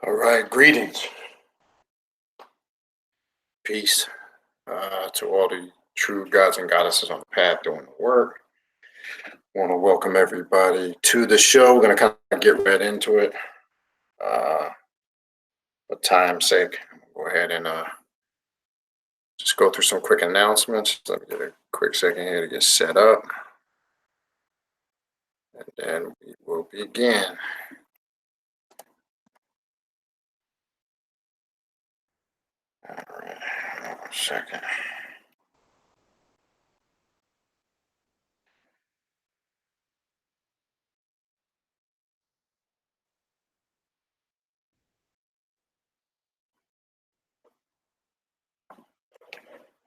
All right, greetings. Peace to all the true gods and goddesses on the path doing the work. Want to welcome everybody to the show. We're going to kind of get right into it. For time's sake, go ahead and just go through some quick announcements. Let me get a quick second here to get set up. And then we will begin. All right, 1 second.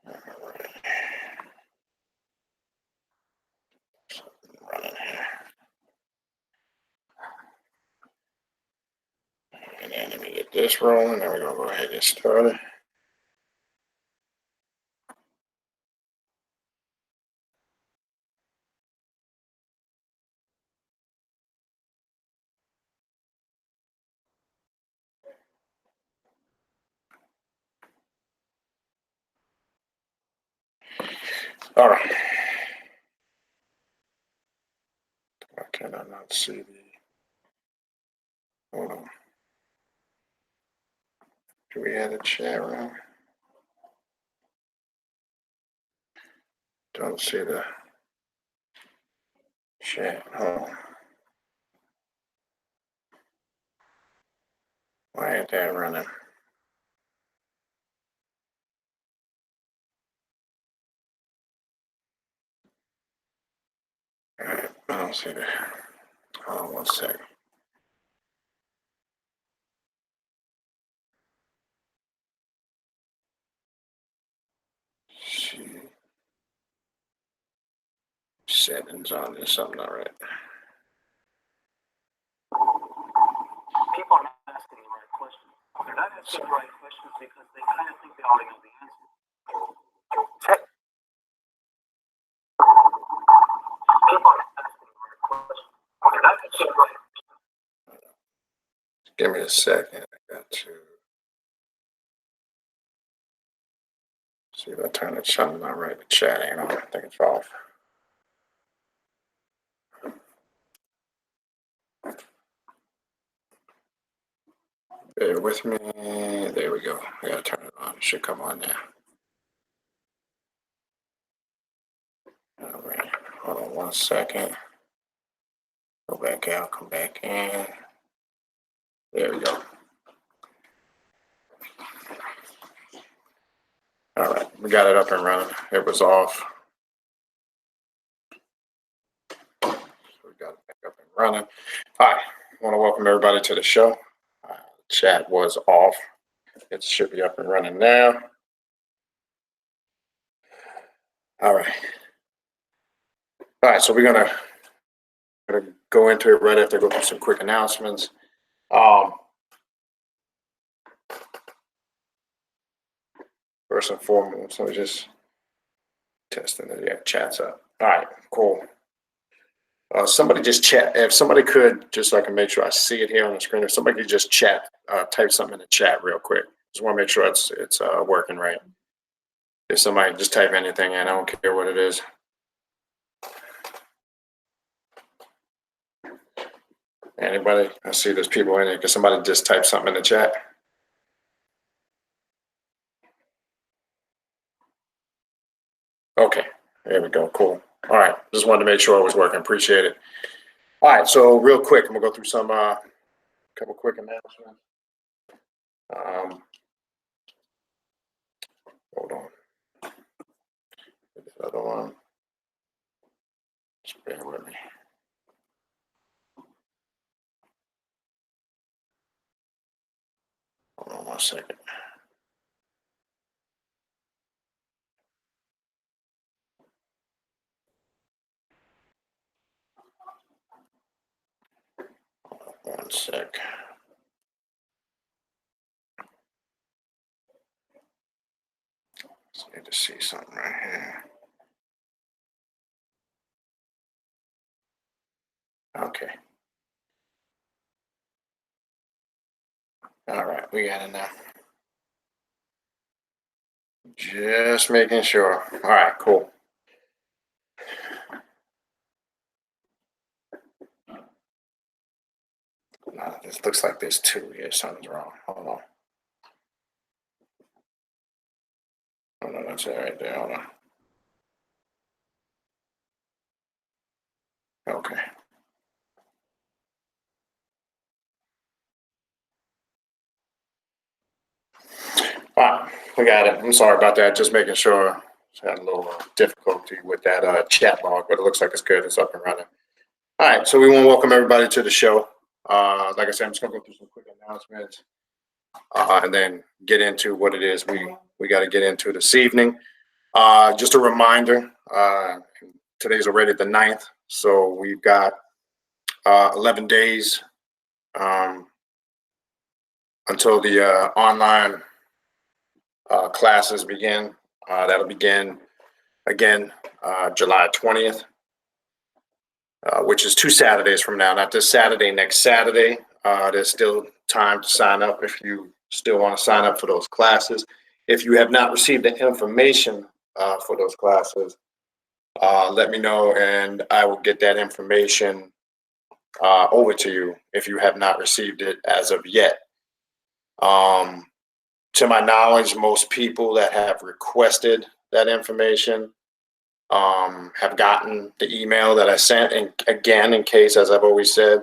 All right. Something running here. And then let me get this rolling, then we're going to go ahead and get started. All right. Why can I not see the... Hold on. Do we have a chat room? Don't see the chat. Hold on. Why ain't that running? All right, I don't see that. Hold on 1 second. See. Settings on this, something not right. People are not asking the right questions. They're not asking the right questions because they kind of think they already know the answer. People are not asking the right questions. They're not asking the right questions. Give me a second. I got to see if I turn it something not right. The chat ain't on. I think it's off. Bear with me. There we go. I gotta turn it on. It should come on now. All right. Hold on 1 second. Go back out, come back in. There we go. All right, we got it up and running. It was off. So we got it back up and running. Hi, I want to welcome everybody to the show. Chat was off. It should be up and running now. All right. All right, so we're gonna go into it right after I go through some quick announcements. First and foremost, let me just testing it. Yeah, chat's up. All right, cool. Somebody just chat. If somebody could, just so I can make sure I see it here on the screen, if somebody could just chat, type something in the chat real quick. Just want to make sure it's working right. If somebody just type anything in, I don't care what it is. Anybody? I see there's people in here. Can somebody just type something in the chat? Okay, there we go. Cool. All right, just wanted to make sure it was working. Appreciate it. All right, so real quick, I'm gonna go through some couple quick announcements. Hold on. This other one. Just bear with me. Hold on 1 second. Hold on 1 sec. Just need to see something right here. Okay. All right, we got it now. Just making sure. All right, cool. This looks like there's two here. Something's wrong. Hold on. Oh, no, that's it right there. Hold on. Okay. All right, we got it. I'm sorry about that. Just making sure. Just had a little difficulty with that chat log, but it looks like it's good. It's up and running. All right, so we want to welcome everybody to the show. Like I said, I'm just going to go through some quick announcements and then get into what it is we got to get into this evening. Just a reminder, today's already the 9th, so we've got 11 days until the online classes begin. That'll begin again July 20th, which is 2 Saturdays from now. Not this Saturday, next Saturday. There's still time to sign up if you still want to sign up for those classes. If you have not received the information for those classes, let me know and I will get that information over to you if you have not received it as of yet. To my knowledge, most people that have requested that information have gotten the email that I sent. And again, in case, as I've always said,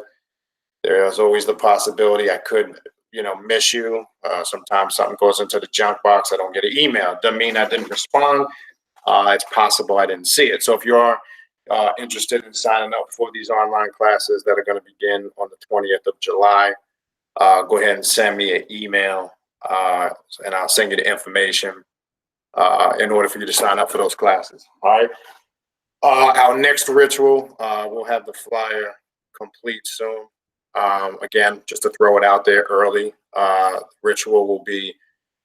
there's always the possibility I could, miss you. Sometimes something goes into the junk box. I don't get an email. Doesn't mean I didn't respond. It's possible I didn't see it. So if you are interested in signing up for these online classes that are going to begin on the 20th of July, go ahead and send me an email and I'll send you the information in order for you to sign up for those classes. All right. Our next ritual, we'll have the flyer complete soon. Again, just to throw it out there early, ritual will be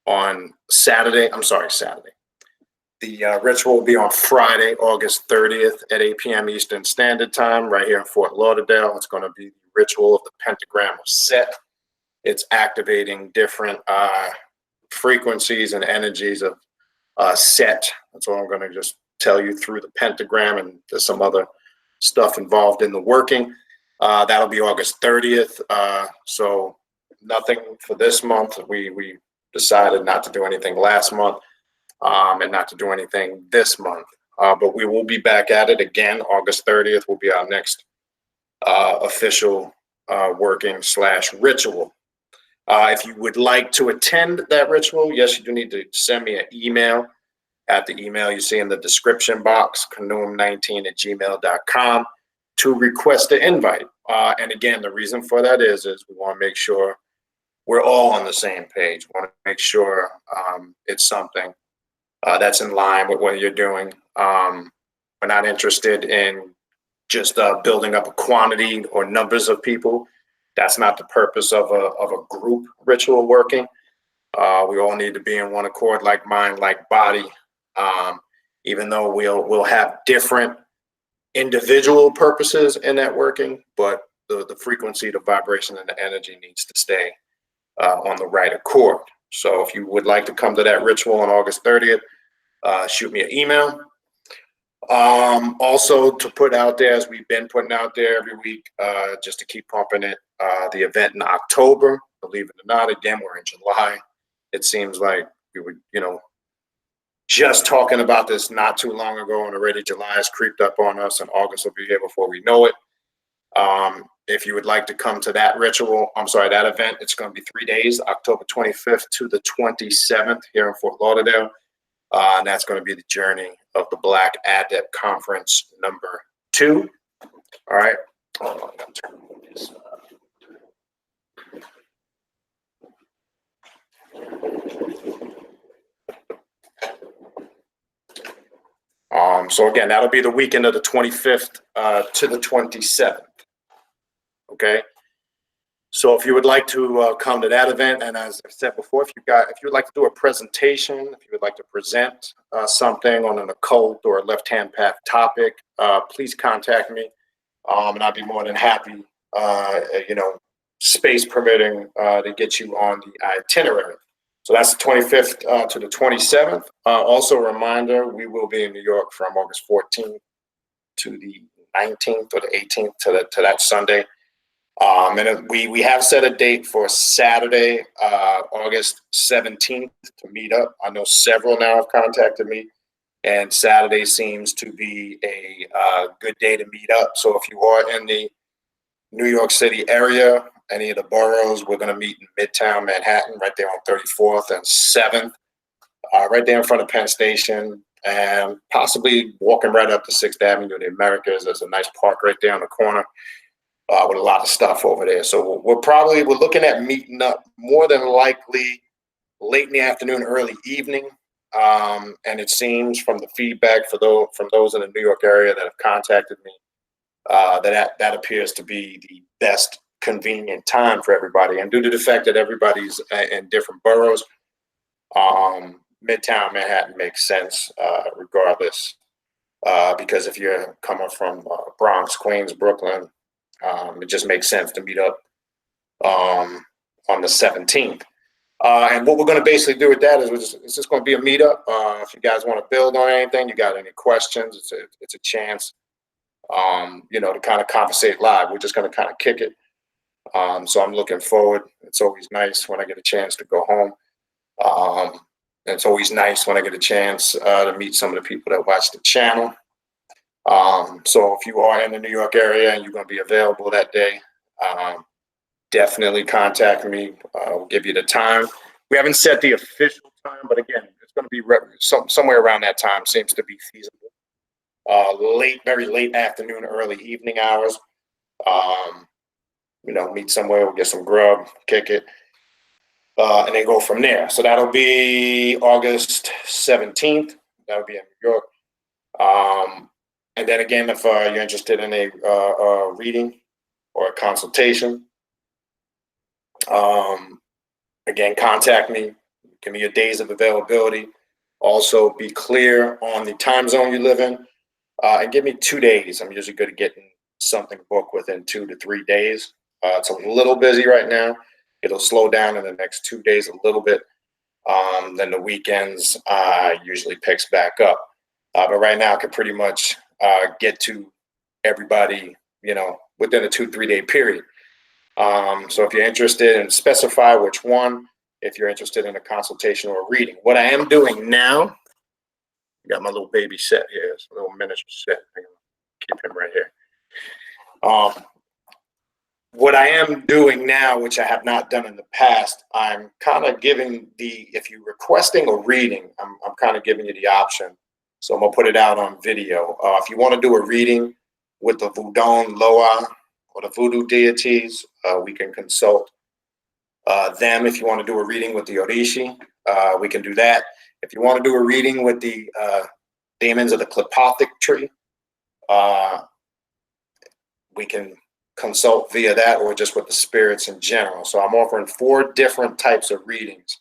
on Saturday. The ritual will be on Friday, August 30th at 8 p.m. Eastern Standard Time, right here in Fort Lauderdale. It's going to be the ritual of the pentagram of Set. It's activating different frequencies and energies of Set. That's all I'm going to just tell you through the pentagram, and there's some other stuff involved in the working. That'll be August 30th. So nothing for this month. We decided not to do anything last month and not to do anything this month. But we will be back at it again. August 30th will be our next official working / ritual. If you would like to attend that ritual, yes, you do need to send me an email at the email you see in the description box, canoom19@gmail.com, to request an invite. And again, the reason for that is we want to make sure we're all on the same page. We want to make sure it's something that's in line with what you're doing. We're not interested in just building up a quantity or numbers of people. That's not the purpose of a group ritual working. We all need to be in one accord, like mind, like body. Even though we'll have different individual purposes in that working, but the frequency, the vibration, and the energy needs to stay on the right accord. So if you would like to come to that ritual on August 30th, shoot me an email. Also to put out there, as we've been putting out there every week, just to keep pumping it, the event in October, believe it or not, again, we're in July. It seems like we were, just talking about this not too long ago, and already July has creeped up on us, and August will be here before we know it. If you would like to come to that that event, it's going to be 3 days, October 25th to the 27th here in Fort Lauderdale. And that's going to be the journey of the Black Adept Conference number 2. All right. So again, that'll be the weekend of the 25th to the 27th. Okay. So if you would like to come to that event, and as I said before, if you would like to do a presentation, if you would like to present something on an occult or a left-hand path topic, please contact me, and I'd be more than happy, space permitting, to get you on the itinerary. So that's the 25th to the 27th. Also a reminder, we will be in New York from August 14th to the 19th or the 18th to that Sunday. And we have set a date for Saturday, August 17th to meet up. I know several now have contacted me, and Saturday seems to be a good day to meet up. So if you are in the New York City area, any of the boroughs, we're going to meet in Midtown Manhattan, right there on 34th and 7th, right there in front of Penn Station, and possibly walking right up to 6th Avenue of the Americas. There's a nice park right there on the corner with a lot of stuff over there. So we're looking at meeting up more than likely late in the afternoon, early evening. And it seems from the feedback from those in the New York area that have contacted me, that appears to be the best convenient time for everybody. And due to the fact that everybody's in different boroughs, Midtown Manhattan makes sense regardless, because if you're coming from Bronx, Queens, Brooklyn, it just makes sense to meet up on the 17th. And what we're going to basically do with that is it's just going to be a meetup. If you guys want to build on anything, you got any questions, it's a chance, to kind of conversate live. We're just going to kind of kick it. So I'm looking forward. It's always nice when I get a chance to go home. And it's always nice when I get a chance to meet some of the people that watch the channel. So if you are in the New York area and you're going to be available that day, definitely contact me. We'll give you the time. We haven't set the official time, but again, it's going to be somewhere around that time. Seems to be feasible. Very late afternoon, early evening hours. Meet somewhere, we'll get some grub, kick it, and then go from there. So that'll be August 17th. That'll be in New York. And then again, if you're interested in a reading or a consultation, again, contact me. Give me your days of availability. Also, be clear on the time zone you live in, and give me 2 days. I'm usually good at getting something booked within 2 to 3 days. It's a little busy right now. It'll slow down in the next 2 days a little bit. Then the weekends usually picks back up. But right now, I can pretty much get to everybody, within a 2-3 day period. So if you're interested, and specify which one, if you're interested in a consultation or a reading. What I am doing now, I got my little baby set here. It's a little miniature set. I'm gonna keep him right here. What I am doing now, which I have not done in the past, I'm kind of giving if you're requesting a reading, I'm kind of giving you the option. So I'm gonna put it out on video. If you want to do a reading with the Voodoo Loa or the voodoo deities, we can consult them. If you want to do a reading with the Orishi, we can do that. If you want to do a reading with the demons of the Qliphothic tree, we can consult via that, or just with the spirits in general. So I'm offering 4 different types of readings,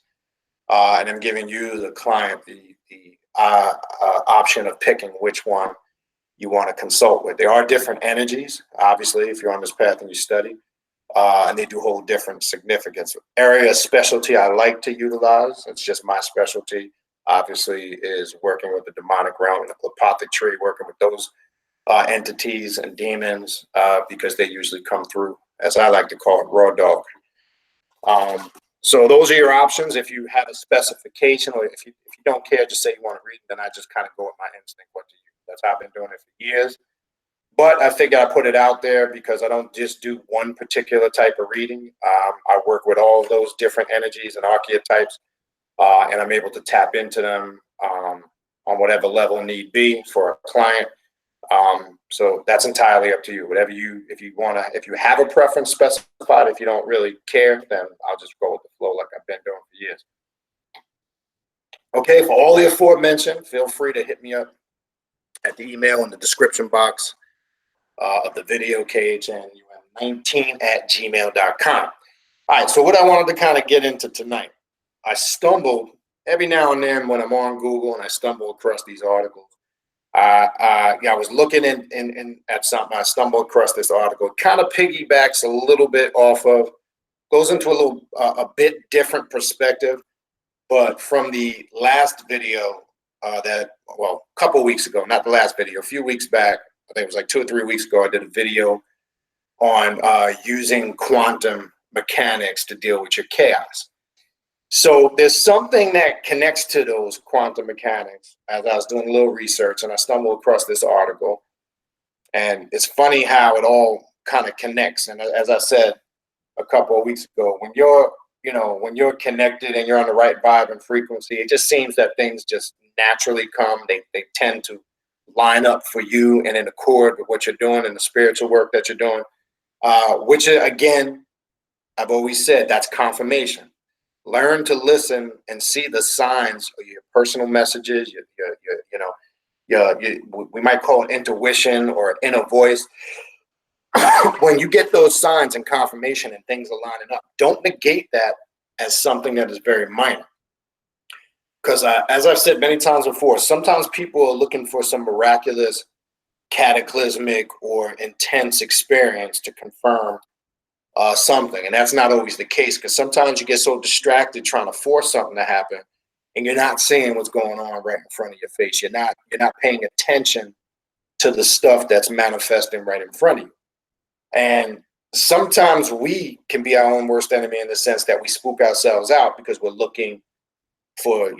and I'm giving you, the client, the option of picking which one you want to consult with. There are different energies, obviously, if you're on this path and you study, and they do hold different significance. Area of specialty I like to utilize, it's just my specialty, obviously, is working with the demonic realm and the Qliphothic tree, working with those entities and demons, because they usually come through, as I like to call it, raw dog. So those are your options. If you have a specification, or if you don't care, just say you want to read, then I just kind of go with my instinct what to use. That's how I've been doing it for years. But I figure I put it out there because I don't just do one particular type of reading. I work with all those different energies and archetypes, and I'm able to tap into them on whatever level need be for a client. So that's entirely up to you. Whatever if you have a preference specified, if you don't really care, then I'll just go with the flow like I've been doing for years. Okay, for all the aforementioned, feel free to hit me up at the email in the description box of the video cage, and um19@gmail.com. All right, so what I wanted to kind of get into tonight, I stumbled every now and then when I'm on Google and I stumble across these articles. I was looking at something. I stumbled across this article. It kind of piggybacks a little bit off of goes into a little, a bit different perspective, but from the last video well, a couple weeks ago, not the last video, a few weeks back, I think it was like 2 or 3 weeks ago, I did a video on using quantum mechanics to deal with your chaos. So there's something that connects to those quantum mechanics as I was doing a little research, and I stumbled across this article. And it's funny how it all kind of connects. And as I said a couple of weeks ago, when you're connected and you're on the right vibe and frequency, it just seems that things just naturally come. They tend to line up for you and in accord with what you're doing and the spiritual work that you're doing, which again, I've always said, that's confirmation. Learn to listen and see the signs of your personal messages, we might call it intuition or inner voice. When you get those signs and confirmation and things are lining up, don't negate that as something that is very minor. Because as I've said many times before, sometimes people are looking for some miraculous, cataclysmic, or intense experience to confirm something. And that's not always the case, because sometimes you get so distracted trying to force something to happen and you're not seeing what's going on right in front of your face. You're not paying attention to the stuff that's manifesting right in front of you. And sometimes we can be our own worst enemy in the sense that we spook ourselves out because we're looking for,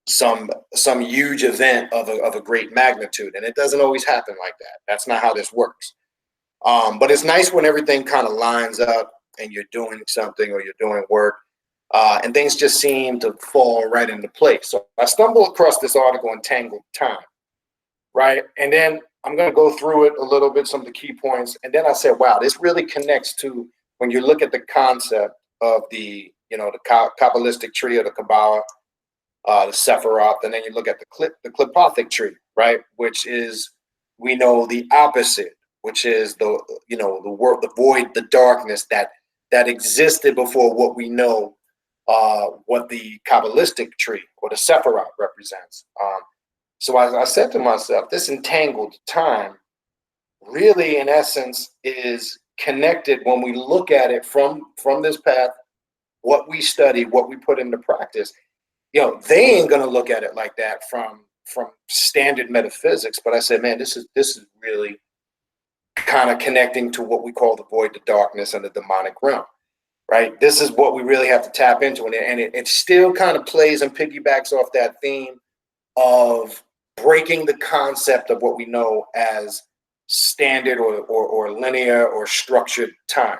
some huge event of a great magnitude. And it doesn't always happen like that. That's not how this works. But it's nice when everything kind of lines up and you're doing something or you're doing work, and things just seem to fall right into place. So I stumbled across this article, Entangled Time, right? And then I'm going to go through it a little bit, some of the key points. And then I said, wow, this really connects to when you look at the concept of the Kabbalistic tree of the Kabbalah, the Sephiroth, and then you look at the Qliphothic tree, right? Which is, we know, the opposite, which is the world, the void, the darkness that existed before what we know, what the Kabbalistic tree or the Sephiroth represents. So I said to myself, this entangled time really, in essence, is connected when we look at it from this path, what we study, what we put into practice. They ain't gonna look at it like that from standard metaphysics. But I said, man, this is really kind of connecting to what we call the void, the darkness, and the demonic realm, right? This is what we really have to tap into, and it still kind of plays and piggybacks off that theme of breaking the concept of what we know as standard or linear or structured time,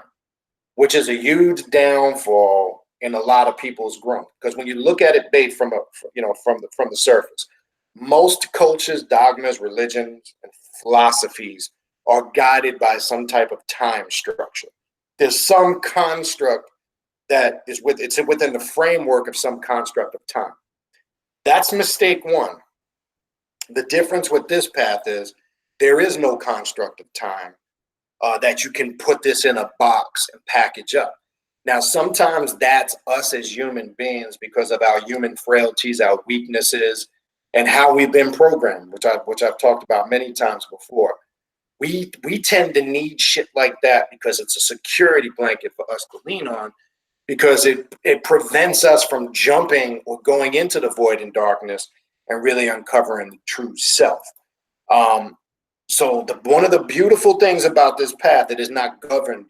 which is a huge downfall in a lot of people's growth. Because when you look at it based from the surface, most cultures, dogmas, religions, and philosophies are guided by some type of time structure. There's some construct that is within the framework of some construct of time. That's mistake one. The difference with this path is there is no construct of time that you can put this in a box and package up. Now, sometimes that's us as human beings because of our human frailties, our weaknesses, and how we've been programmed, which I've talked about many times before. We tend to need shit like that because it's a security blanket for us to lean on, because it prevents us from jumping or going into the void and darkness and really uncovering the true self. So one of the beautiful things about this path, it is not governed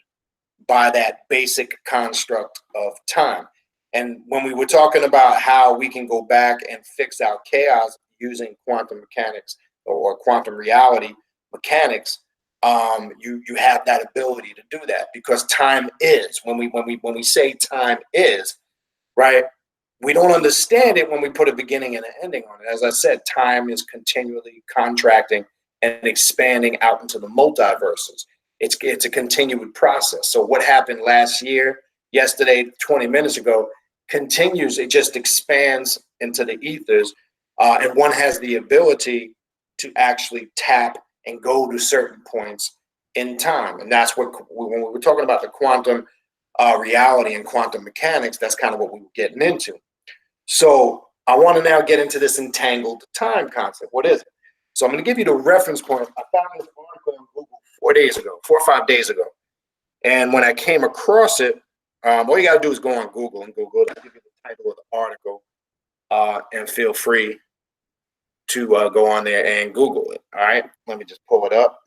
by that basic construct of time. And when we were talking about how we can go back and fix our chaos using quantum mechanics or quantum reality mechanics, you have that ability to do that, because time is, when we say time is, right, we don't understand it when we put a beginning and an ending on it. As I said, time is continually contracting and expanding out into the multiverses. It's a continued process. So what happened last year, yesterday, 20 minutes ago, continues. It just expands into the ethers, and one has the ability to actually tap and go to certain points in time. And that's what, when we were talking about the quantum reality and quantum mechanics, that's kind of what we were getting into. So I want to now get into this entangled time concept. What is it? So I'm going to give you the reference point. I found this article on Google 4 or 5 days ago. And when I came across it, All you gotta do is go on Google and Google it. I'll give you the title of the article, and feel free to go on there and Google it. All right, let me just pull it up.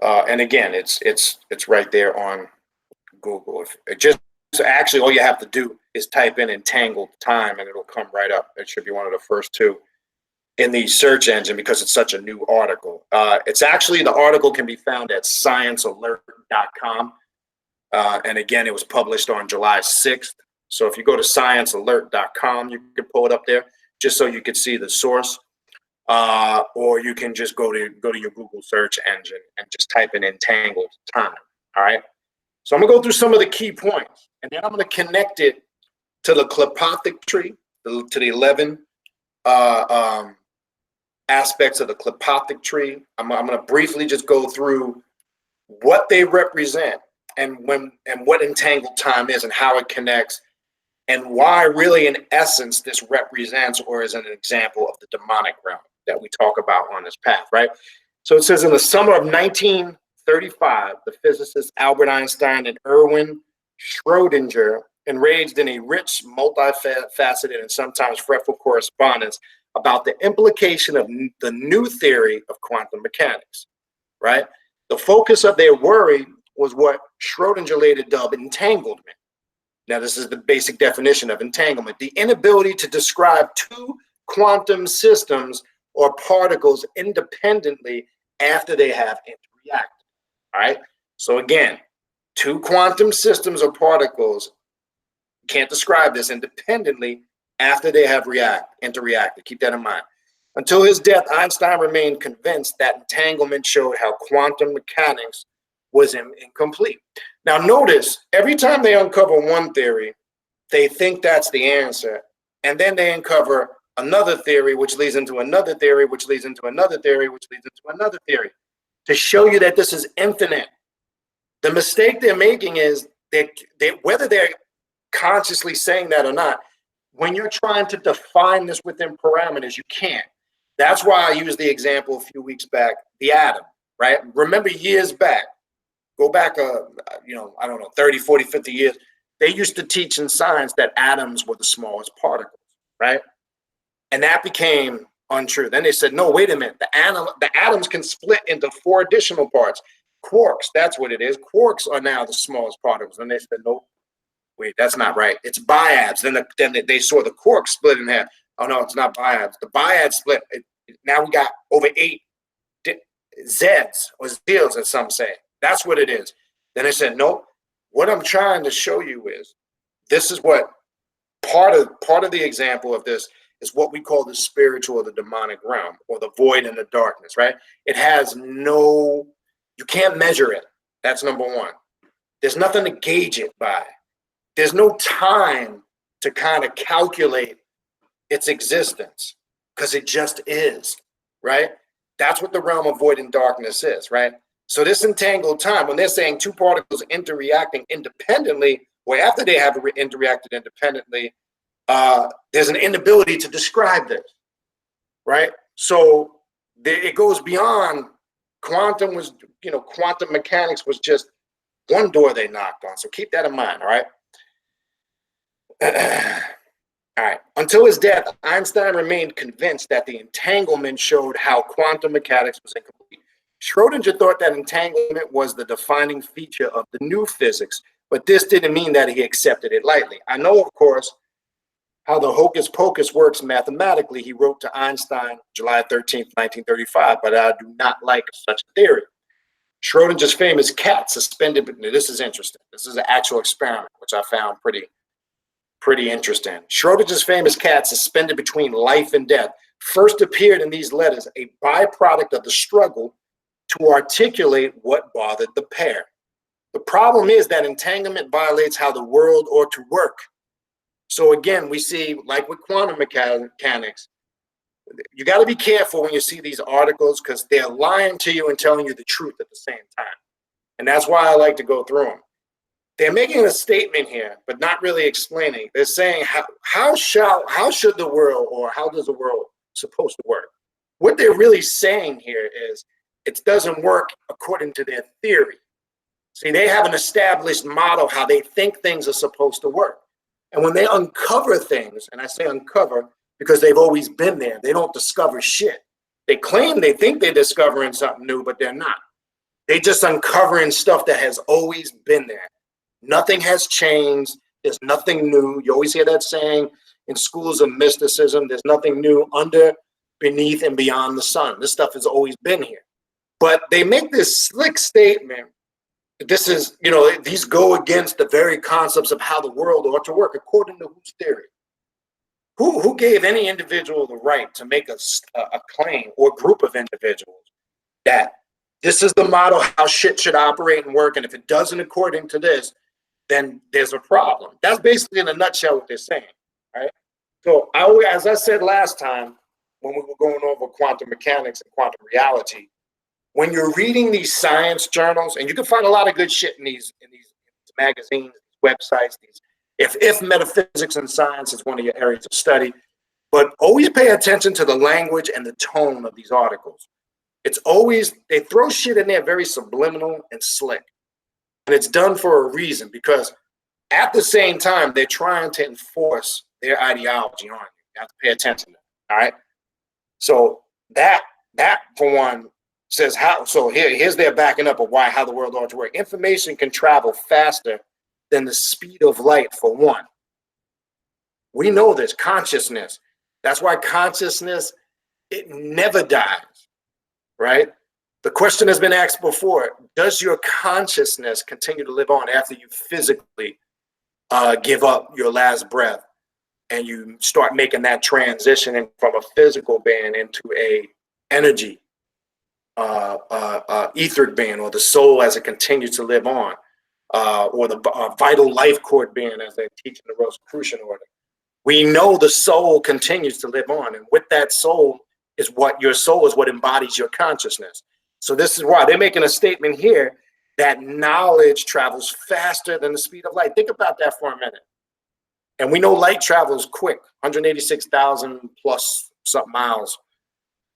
And again, it's right there on Google. If it just actually all you have to do is type in entangled time and it'll come right up. It should be one of the first two in the search engine because it's such a new article. It's actually, the article can be found at sciencealert.com. And again, it was published on July 6th. So if you go to sciencealert.com, you can pull it up there just so you can see the source. Or you can just go to your Google search engine and just type in entangled time. All right. So I'm gonna go through some of the key points, and then I'm gonna connect it to the Qliphothic tree, to the 11 aspects of the Qliphothic tree. I'm gonna briefly just go through what they represent and what entangled time is and how it connects, and why really in essence this represents or is an example of the demonic realm that we talk about on this path, right? So it says, in the summer of 1935, the physicists Albert Einstein and Erwin Schrödinger engaged in a rich, multifaceted, and sometimes fretful correspondence about the implication of the new theory of quantum mechanics, right? The focus of their worry was what Schrödinger later dubbed entanglement. Now, this is the basic definition of entanglement: the inability to describe two quantum systems or particles independently after they have interacted. All right. So again, two quantum systems or particles can't describe this independently after they have interacted. Keep that in mind. Until his death, Einstein remained convinced that entanglement showed how quantum mechanics was incomplete. Now, notice every time they uncover one theory, they think that's the answer, and then they uncover another theory, which leads into another theory, which leads into another theory, which leads into another theory, to show you that this is infinite. The mistake they're making is that whether they're consciously saying that or not, when you're trying to define this within parameters, you can't. That's why I used the example a few weeks back, the atom, right? Remember years back, go back, I don't know, 30, 40, 50 years, they used to teach in science that atoms were the smallest particles, right? And that became untrue. Then they said, no, wait a minute. The atoms can split into 4 additional parts. Quarks, that's what it is. Quarks are now the smallest particles. And they said, no, wait, that's not right. It's biads. Then they saw the quark split in half. Oh, no, it's not biads. The biads split. Now we got over 8 Zs or Zs, as some say. That's what it is. Then they said, nope. What I'm trying to show you is, this is what part of the example of this is what we call the spiritual or the demonic realm, or the void and the darkness, right? It has you can't measure it. That's number one. There's nothing to gauge it by. There's no time to kind of calculate its existence, because it just is, right? That's what the realm of void and darkness is, right? So this entangled time, when they're saying two particles interacting independently, or after they have interacted independently, there's an inability to describe this, right? So it goes beyond quantum mechanics was just one door they knocked on. So keep that in mind, all right? All right. Until his death, Einstein remained convinced that the entanglement showed how quantum mechanics was incomplete. Schrödinger thought that entanglement was the defining feature of the new physics, but this didn't mean that he accepted it lightly. I know, of course, how the hocus pocus works mathematically. He wrote to Einstein July 13th, 1935, but I do not like such a theory. Schrödinger's famous cat suspended, this is interesting. This is an actual experiment, which I found pretty interesting. Schrödinger's famous cat suspended between life and death first appeared in these letters, a byproduct of the struggle to articulate what bothered the pair. The problem is that entanglement violates how the world ought to work. So again, we see, like with quantum mechanics, you got to be careful when you see these articles, because they're lying to you and telling you the truth at the same time. And that's why I like to go through them. They're making a statement here, but not really explaining. They're saying, how should the world, or how does the world supposed to work? What they're really saying here is, it doesn't work according to their theory. See, they have an established model how they think things are supposed to work. And when they uncover things, and I say uncover because they've always been there, they don't discover shit. They claim they think they're discovering something new, but they're not. They just uncovering stuff that has always been there. Nothing has changed. There's nothing new. You always hear that saying in schools of mysticism, there's nothing new under, beneath, and beyond the sun. This stuff has always been here. But they make this slick statement. This is, you know, these go against the very concepts of how the world ought to work, according to whose theory? Who gave any individual the right to make a claim, or group of individuals, that this is the model how shit should operate and work, and if it doesn't according to this, then there's a problem? That's basically in a nutshell what they're saying, right? So as I said last time when we were going over quantum mechanics and quantum reality, when you're reading these science journals, and you can find a lot of good shit in these magazines, websites, if metaphysics and science is one of your areas of study, but always pay attention to the language and the tone of these articles. It's always, they throw shit in there very subliminal and slick. And it's done for a reason, because at the same time, they're trying to enforce their ideology on you. You have to pay attention to that, all right? So that for one, says how. So here's their backing up of how the world ought to work. Information can travel faster than the speed of light, for one. We know this, consciousness. That's why consciousness, it never dies, right? The question has been asked before: does your consciousness continue to live on after you physically give up your last breath and you start making that transition from a physical being into a energy etheric being, or the soul as it continues to live on, or the vital life cord being, as they teach in the Rosicrucian order? We know the soul continues to live on, and with that soul is what your soul is, what embodies your consciousness. So this is why they're making a statement here that knowledge travels faster than the speed of light. Think about that for a minute. And we know light travels quick, 186,000 plus something miles,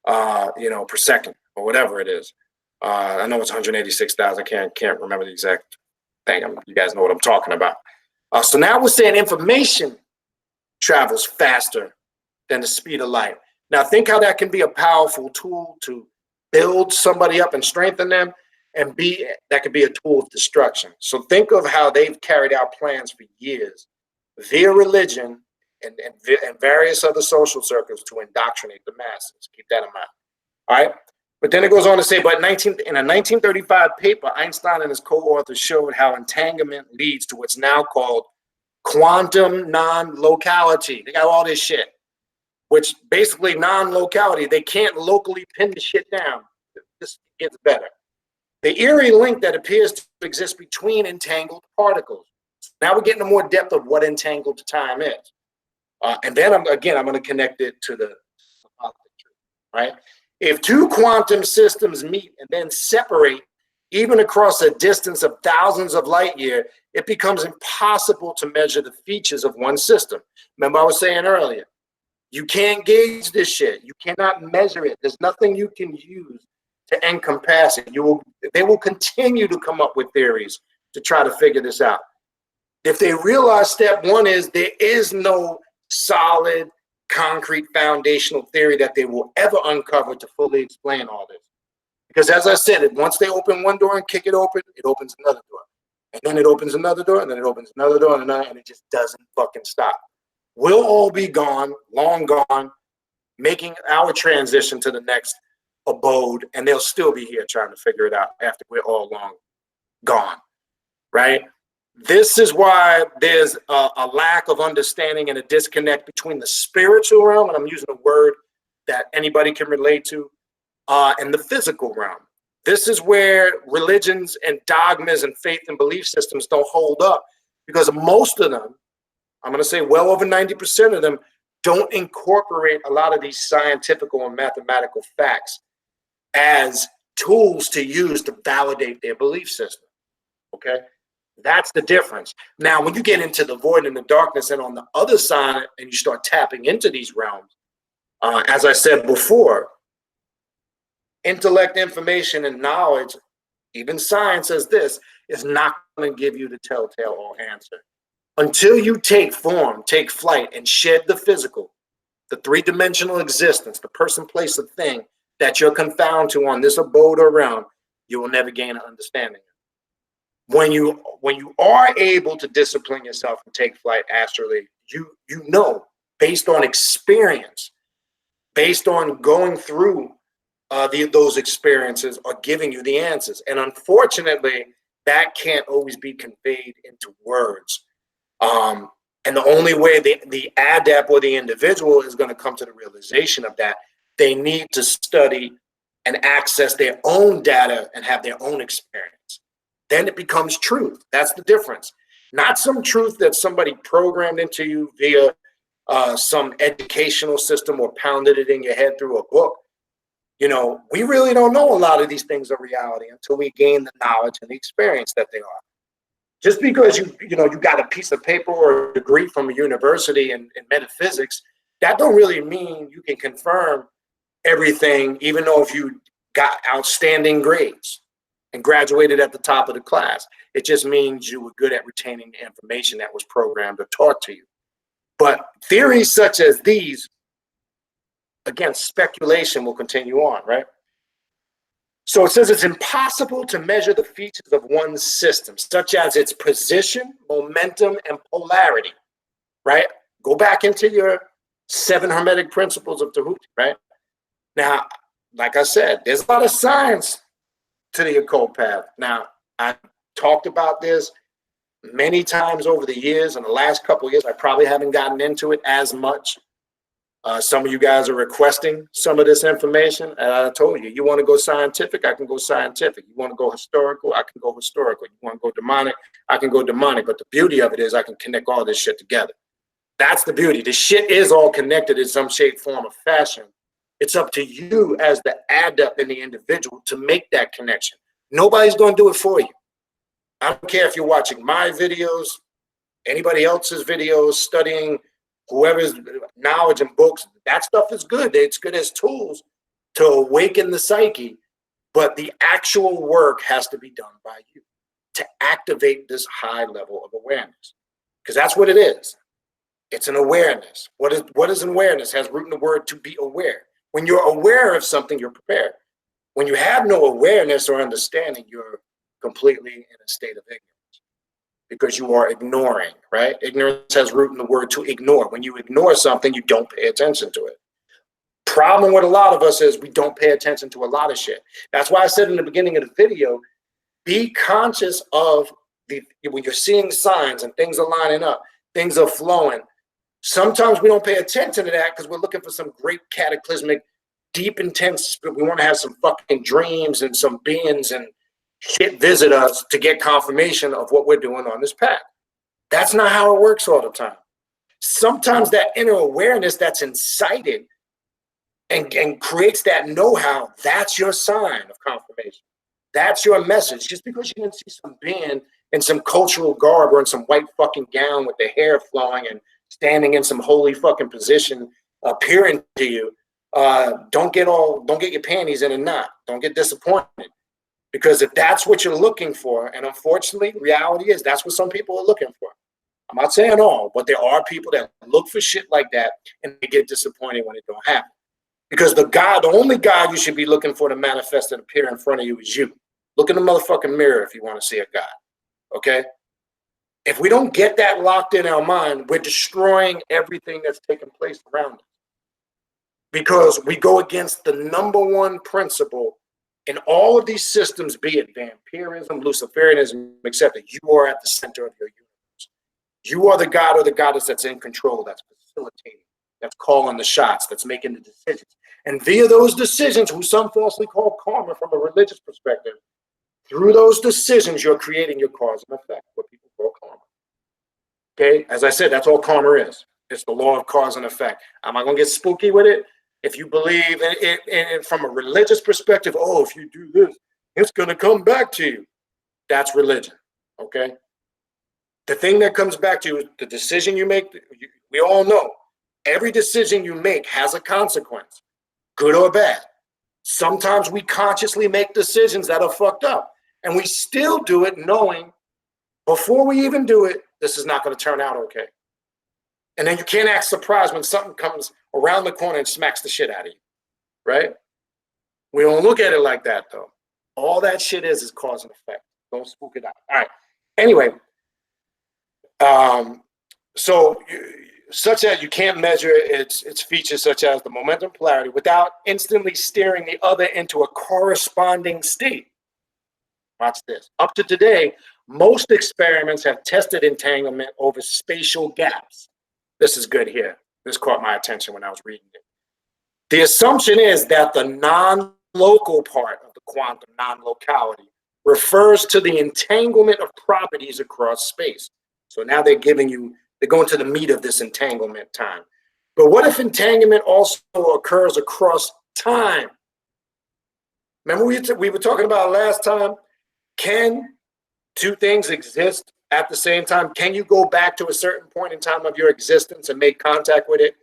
per second, or whatever it is. I know it's 186,000. I can't remember the exact thing. You guys know what I'm talking about. So now we're saying information travels faster than the speed of light. Now think how that can be a powerful tool to build somebody up and strengthen them, and that could be a tool of destruction. So think of how they've carried out plans for years via religion and various other social circles to indoctrinate the masses. Keep that in mind. All right. But then it goes on to say, but in a 1935 paper, Einstein and his co-authors showed how entanglement leads to what's now called quantum non-locality. They got all this shit, which basically non-locality, they can't locally pin the shit down. This gets better. The eerie link that appears to exist between entangled particles. Now we're getting a more depth of what entangled time is. And then I'm going to connect it to the truth, right? If two quantum systems meet and then separate, even across a distance of thousands of light years, it becomes impossible to measure the features of one system. Remember I was saying earlier, you can't gauge this shit. You cannot measure it. There's nothing you can use to encompass it. They will continue to come up with theories to try to figure this out. If they realize step one is there is no solid, concrete, foundational theory that they will ever uncover to fully explain all this. Because as I said, once they open one door and kick it open, it opens another door. And then it opens another door, and then it opens another door, and another, and it just doesn't fucking stop. We'll all be gone, long gone, making our transition to the next abode, and they'll still be here trying to figure it out after we're all long gone, right? This is why there's a lack of understanding and a disconnect between the spiritual realm, and I'm using a word that anybody can relate to, and the physical realm. This is where religions and dogmas and faith and belief systems don't hold up, because most of them, I'm going to say well over 90% of them, don't incorporate a lot of these scientific and mathematical facts as tools to use to validate their belief system. Okay? That's the difference. Now, when you get into the void and the darkness, and on the other side, and you start tapping into these realms, as I said before, intellect, information, and knowledge, even science says this, is not going to give you the telltale all answer. Until you take form, take flight, and shed the physical, the three-dimensional existence, the person, place, the thing that you're confounded to on this abode or realm, you will never gain an understanding. When you are able to discipline yourself and take flight astrally, you know, based on experience, based on going through those experiences, are giving you the answers. And unfortunately, that can't always be conveyed into words. And the only way the adept or the individual is going to come to the realization of that, they need to study and access their own data and have their own experience. Then it becomes truth. That's the difference. Not some truth that somebody programmed into you via some educational system or pounded it in your head through a book. You know, we really don't know a lot of these things are reality until we gain the knowledge and the experience that they are. Just because you got a piece of paper or a degree from a university in metaphysics, that don't really mean you can confirm everything, even though if you got outstanding grades and graduated at the top of the class. It just means you were good at retaining the information that was programmed or taught to you. But theories such as these, again, speculation will continue on, right? So it says it's impossible to measure the features of one system, such as its position, momentum, and polarity, right? Go back into your 7 Hermetic principles of Tahuti, right? Now, like I said, there's a lot of science to the occult path. Now, I talked about this many times over the years. In the last couple of years, I probably haven't gotten into it as much. Some of you guys are requesting some of this information, and I told you, you want to go scientific, I can go scientific. You want to go historical, I can go historical. You want to go demonic, I can go demonic. But the beauty of it is I can connect all this shit together. That's the beauty. The shit is all connected in some shape, form, or fashion. It's up to you as the adept and the individual to make that connection. Nobody's going to do it for you. I don't care if you're watching my videos, anybody else's videos, studying whoever's knowledge and books. That stuff is good. It's good as tools to awaken the psyche, but the actual work has to be done by you to activate this high level of awareness, because that's what it is. It's an awareness. What is an awareness? It has root in the word to be aware. When you're aware of something, you're prepared. When you have no awareness or understanding, you're completely in a state of ignorance because you are ignoring, right? Ignorance has root in the word to ignore. When you ignore something, you don't pay attention to it. Problem with a lot of us is we don't pay attention to a lot of shit. That's why I said in the beginning of the video, be conscious of when you're seeing signs and things are lining up, things are flowing. Sometimes we don't pay attention to that because we're looking for some great cataclysmic, deep, intense, we want to have some fucking dreams and some beings and shit visit us to get confirmation of what we're doing on this path. That's not how it works all the time. Sometimes that inner awareness that's incited and creates that know-how, that's your sign of confirmation. That's your message. Just because you didn't see some being in some cultural garb or in some white fucking gown with the hair flowing and standing in some holy fucking position appearing to you, don't get your panties in a knot. Don't get disappointed. Because if that's what you're looking for, and unfortunately, reality is that's what some people are looking for. I'm not saying all, but there are people that look for shit like that and they get disappointed when it don't happen. Because the only God you should be looking for to manifest and appear in front of you is you. Look in the motherfucking mirror if you want to see a God. Okay? If we don't get that locked in our mind, we're destroying everything that's taking place around us. Because we go against the number one principle in all of these systems, be it vampirism, Luciferianism, etc. You are at the center of your universe. You are the God or the goddess that's in control, that's facilitating, that's calling the shots, that's making the decisions. And via those decisions, who some falsely call karma from a religious perspective, through those decisions, you're creating your cause and effect, what people call karma. Okay, as I said, that's all karma is. It's the law of cause and effect. Am I going to get spooky with it? If you believe in it from a religious perspective, oh, if you do this, it's going to come back to you. That's religion, okay? The thing that comes back to you is the decision you make. We all know every decision you make has a consequence, good or bad. Sometimes we consciously make decisions that are fucked up. And we still do it knowing before we even do it, this is not going to turn out okay. And then you can't act surprised when something comes around the corner and smacks the shit out of you, right? We don't look at it like that, though. All that shit is cause and effect. Don't spook it out. All right. Anyway, such that you can't measure its features such as the momentum polarity without instantly steering the other into a corresponding state. Watch this. Up to today, most experiments have tested entanglement over spatial gaps. This is good here. This caught my attention when I was reading it. The assumption is that the non-local part of the quantum non-locality refers to the entanglement of properties across space. So now they're going to the meat of this entanglement time. But what if entanglement also occurs across time? Remember we were talking about last time, can two things exist at the same time? Can you go back to a certain point in time of your existence and make contact with it?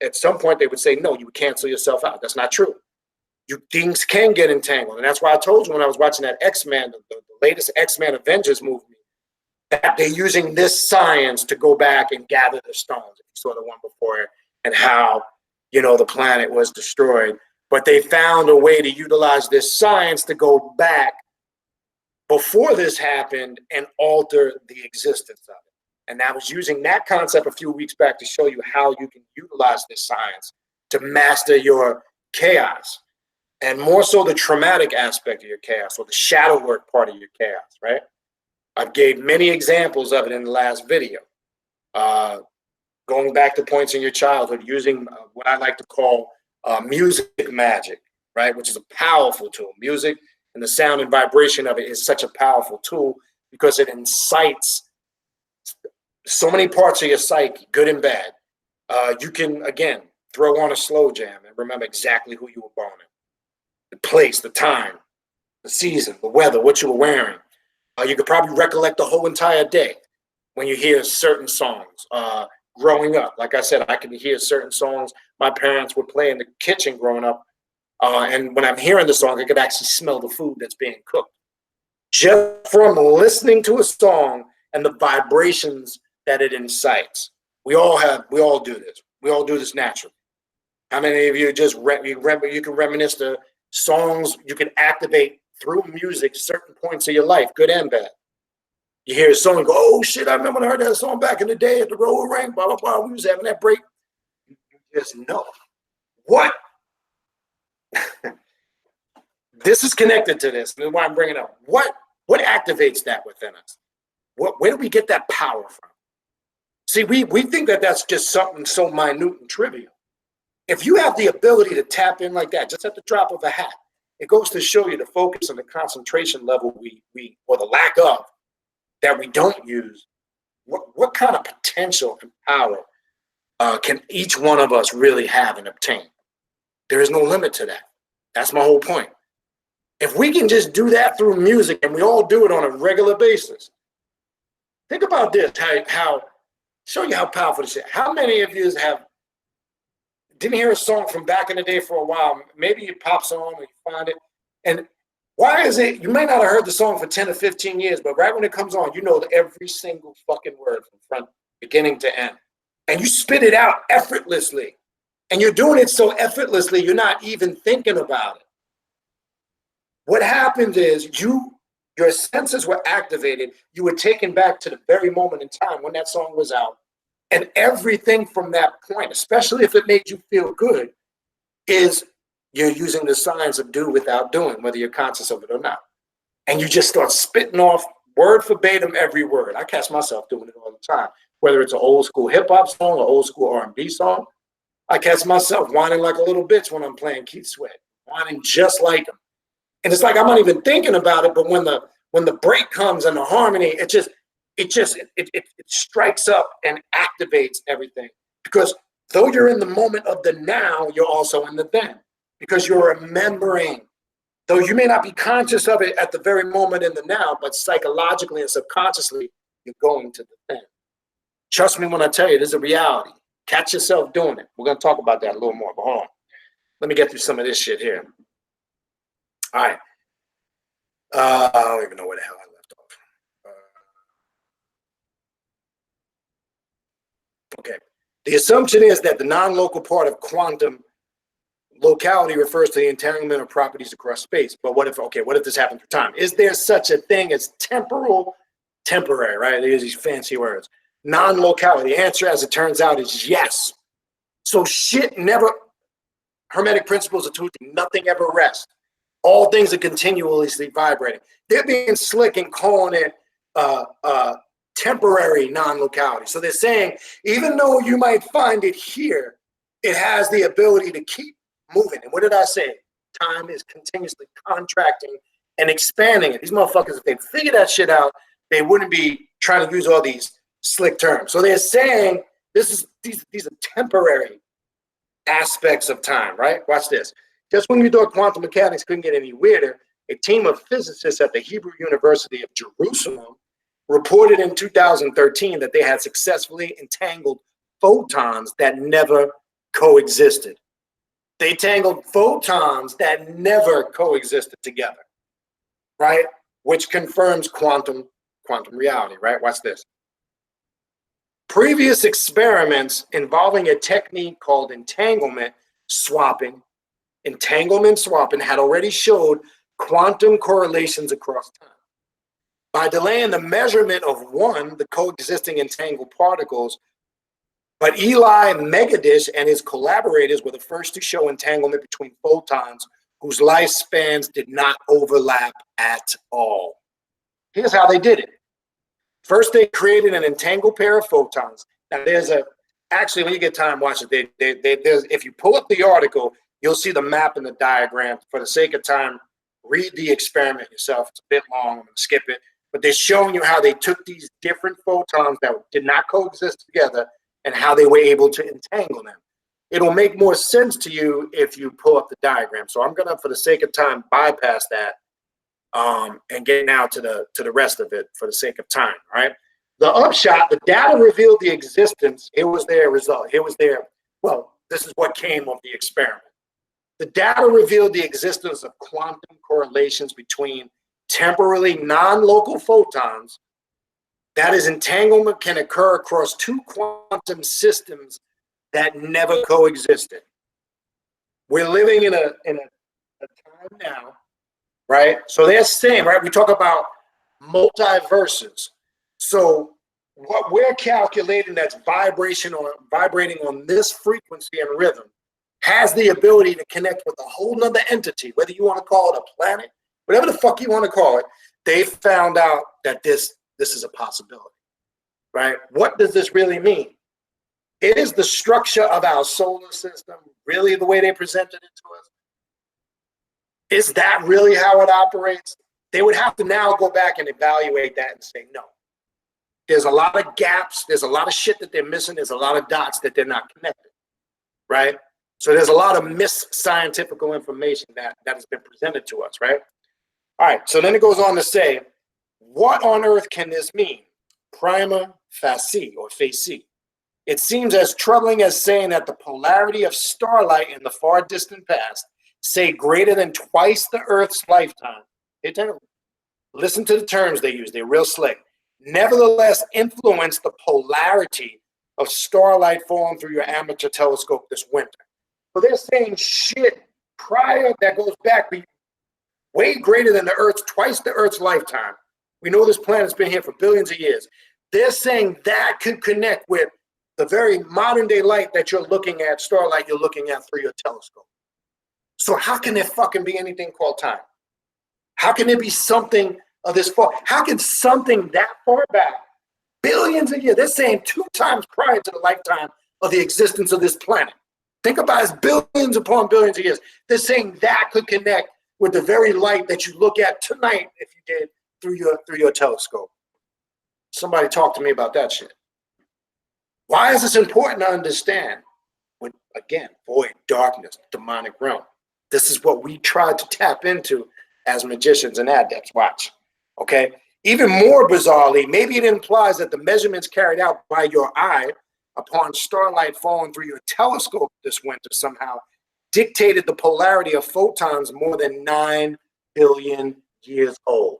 At some point they would say, no, you would cancel yourself out. That's not true. Things can get entangled. And that's why I told you when I was watching that X-Men, the latest X-Men Avengers movie, that they're using this science to go back and gather the stones. If you saw the one before, and how, the planet was destroyed. But they found a way to utilize this science to go back before this happened and alter the existence of it. And I was using that concept a few weeks back to show you how you can utilize this science to master your chaos, and more so the traumatic aspect of your chaos, or the shadow work part of your chaos, right? I gave many examples of it in the last video. Going back to points in your childhood, using what I like to call music magic, right? Which is a powerful tool. Music and the sound and vibration of it is such a powerful tool because it incites so many parts of your psyche, good and bad. You can, again, throw on a slow jam and remember exactly who you were born in. The place, the time, the season, the weather, what you were wearing. You could probably recollect the whole entire day when you hear certain songs. Growing up, like I said, I could hear certain songs my parents would play in the kitchen growing up. And when I'm hearing the song, I could actually smell the food that's being cooked. Just from listening to a song and the vibrations that it incites. We all do this. We all do this naturally. How many of you you can reminisce the songs you can activate through music, certain points of your life, good and bad? You hear a song and go, oh shit, I remember when I heard that song back in the day at the road ring, blah, blah, blah. We was having that break. You just know. What? This is connected to this. This is why I'm bringing it up. What activates that within us? Where do we get that power from? See, we think that that's just something so minute and trivial. If you have the ability to tap in like that, just at the drop of a hat, it goes to show you the focus and the concentration level or the lack of, that we don't use. What kind of potential and power can each one of us really have and obtain? There is no limit to that. That's my whole point. If we can just do that through music, and we all do it on a regular basis, think about this, how show you how powerful this is. How many of you didn't hear a song from back in the day for a while? Maybe it pops on or you find it. And why is it, you may not have heard the song for 10 or 15 years, but right when it comes on, you know every single fucking word from front, beginning to end. And you spit it out effortlessly. And you're doing it so effortlessly, you're not even thinking about it. What happens is your senses were activated. You were taken back to the very moment in time when that song was out. And everything from that point, especially if it made you feel good, is you're using the science of do without doing, whether you're conscious of it or not. And you just start spitting off word verbatim every word. I catch myself doing it all the time, whether it's an old school hip hop song or old school R&B song. I catch myself whining like a little bitch when I'm playing Keith Sweat, whining just like him. And it's like I'm not even thinking about it, but when the break comes and the harmony, it strikes up and activates everything. Because though you're in the moment of the now, you're also in the then. Because you're remembering. Though you may not be conscious of it at the very moment in the now, but psychologically and subconsciously, you're going to the then. Trust me when I tell you, this is a reality. Catch yourself doing it. We're going to talk about that a little more, but hold on. Let me get through some of this shit here. All I don't even know where the hell I left off. Okay. The assumption is that the non-local part of quantum locality refers to the entanglement of properties across space. But what if, okay, what if this happens through time? Is there such a thing as temporary, right? There's these fancy words. Non-locality. The answer, as it turns out, is yes. So shit never, Hermetic principles are true. Nothing ever rests. All things are continuously vibrating. They're being slick and calling it temporary non-locality. So they're saying, even though you might find it here, it has the ability to keep moving. And what did I say? Time is continuously contracting and expanding it. These motherfuckers, if they figure that shit out, they wouldn't be trying to use all these slick terms. So they're saying these are temporary aspects of time, right? Watch this. Just when you thought quantum mechanics couldn't get any weirder, a team of physicists at the Hebrew University of Jerusalem reported in 2013 that they had successfully entangled photons that never coexisted. They tangled photons that never coexisted together, right? Which confirms quantum reality, right? Watch this. Previous experiments involving a technique called entanglement swapping had already showed quantum correlations across time. By delaying the measurement of the coexisting entangled particles, but Eli Megadish and his collaborators were the first to show entanglement between photons whose lifespans did not overlap at all. Here's how they did it. First, they created an entangled pair of photons. Now, actually, when you get time, watch it. If you pull up the article, you'll see the map and the diagram. For the sake of time, read the experiment yourself. It's a bit long. I'm going to skip it. But they're showing you how they took these different photons that did not coexist together and how they were able to entangle them. It'll make more sense to you if you pull up the diagram. So I'm going to, for the sake of time, bypass that and get now to the rest of it for the sake of time, right? The upshot, the data revealed the existence. Here was their result. This is what came of the experiment. The data revealed the existence of quantum correlations between temporally non-local photons. That is, entanglement can occur across two quantum systems that never coexisted. We're living in a time now, right? So they're saying, right, we talk about multiverses. So what we're calculating that's vibrating on this frequency and rhythm has the ability to connect with a whole nother entity, whether you want to call it a planet, whatever the fuck you want to call it. They found out that this is a possibility, right? What does this really mean? Is the structure of our solar system really the way they presented it to us? Is that really how it operates? They would have to now go back and evaluate that and say, no. There's a lot of gaps. There's a lot of shit that they're missing. There's a lot of dots that they're not connected, right? So there's a lot of mis-scientific information that has been presented to us, right? All right, so then it goes on to say, what on earth can this mean? Prima facie, or facie. It seems as troubling as saying that the polarity of starlight in the far distant past, say greater than twice the Earth's lifetime. Listen to the terms they use, they're real slick. Nevertheless, influence the polarity of starlight falling through your amateur telescope this winter. So they're saying shit prior that goes back way greater than the Earth's, twice the Earth's lifetime. We know this planet's been here for billions of years. They're saying that could connect with the very modern day light that you're looking at, starlight you're looking at through your telescope. So how can there fucking be anything called time? How can there be something of this far? How can something that far back, billions of years, they're saying 2 times prior to the lifetime of the existence of this planet. Think about it as billions upon billions of years. They're saying that could connect with the very light that you look at tonight, if you did, through your telescope. Somebody talk to me about that shit. Why is this important to understand? With, again, void, darkness, demonic realm. This is what we try to tap into as magicians and adepts. Watch, okay? Even more bizarrely, maybe it implies that the measurements carried out by your eye upon starlight falling through your telescope this winter somehow dictated the polarity of photons more than 9 billion years old,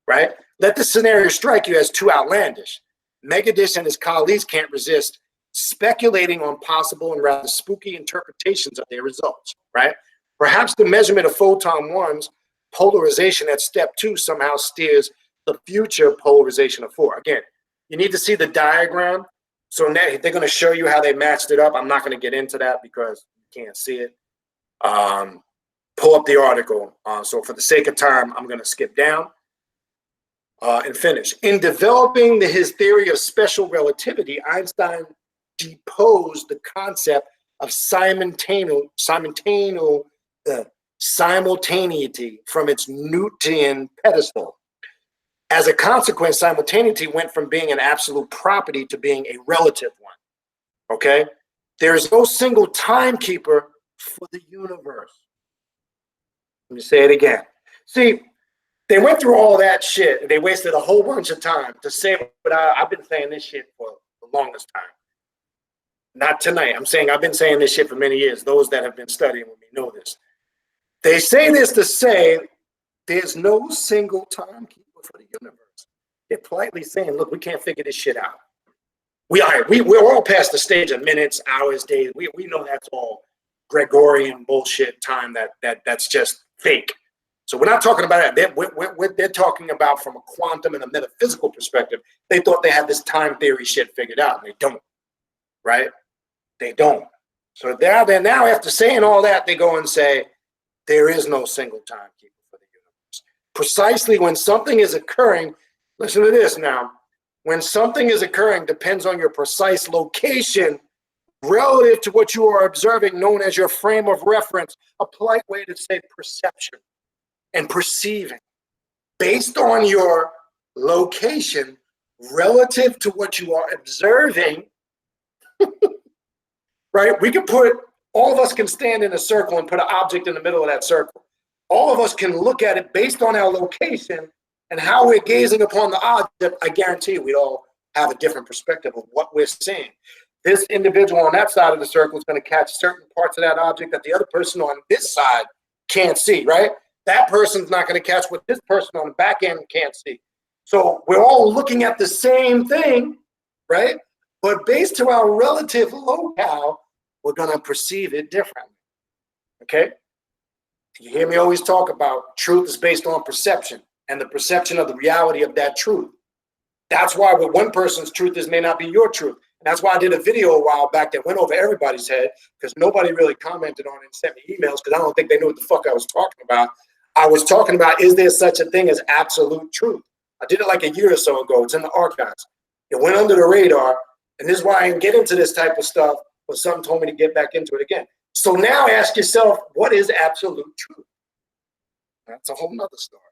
right? Let the scenario strike you as too outlandish. Megadish and his colleagues can't resist speculating on possible and rather spooky interpretations of their results, right? Perhaps the measurement of photon 1's polarization at step 2 somehow steers the future polarization of 4. Again, you need to see the diagram. So now they're going to show you how they matched it up. I'm not going to get into that because you can't see it. Pull up the article. So for the sake of time, I'm going to skip down and finish. In developing his theory of special relativity, Einstein deposed the concept of simultaneity from its Newtonian pedestal. As a consequence, simultaneity went from being an absolute property to being a relative one. Okay? There is no single timekeeper for the universe. Let me say it again. See, they went through all that shit and they wasted a whole bunch of time to say what I've been saying this shit for the longest time. Not tonight. I'm saying I've been saying this shit for many years. Those that have been studying with me know this. They say this to say there's no single timekeeper for the universe. They're politely saying, look, we can't figure this shit out. We're all past the stage of minutes, hours, days. We know that's all Gregorian bullshit time that's just fake. So we're not talking about that. They're talking about from a quantum and a metaphysical perspective. They thought they had this time theory shit figured out, and they don't, right? They don't. So they're now after saying all that, they go and say, there is no single timekeeper for the universe. Precisely when something is occurring, listen to this now, when something is occurring depends on your precise location relative to what you are observing, known as your frame of reference, a polite way to say perception and perceiving. Based on your location relative to what you are observing, right? We can all of us can stand in a circle and put an object in the middle of that circle. All of us can look at it based on our location and how we're gazing upon the object. I guarantee you, we'd all have a different perspective of what we're seeing. This individual on that side of the circle is going to catch certain parts of that object that the other person on this side can't see, right? That person's not going to catch what this person on the back end can't see. So we're all looking at the same thing, right? But based to our relative locale, we're going to perceive it differently, okay? You hear me always talk about truth is based on perception and the perception of the reality of that truth. That's why what one person's truth is may not be your truth. And that's why I did a video a while back that went over everybody's head because nobody really commented on it and sent me emails because I don't think they knew what the fuck I was talking about. I was talking about, is there such a thing as absolute truth? I did it like a year or so ago. It's in the archives. It went under the radar. And this is why I didn't get into this type of stuff, but something told me to get back into it again. So now ask yourself, what is absolute truth? That's a whole nother story.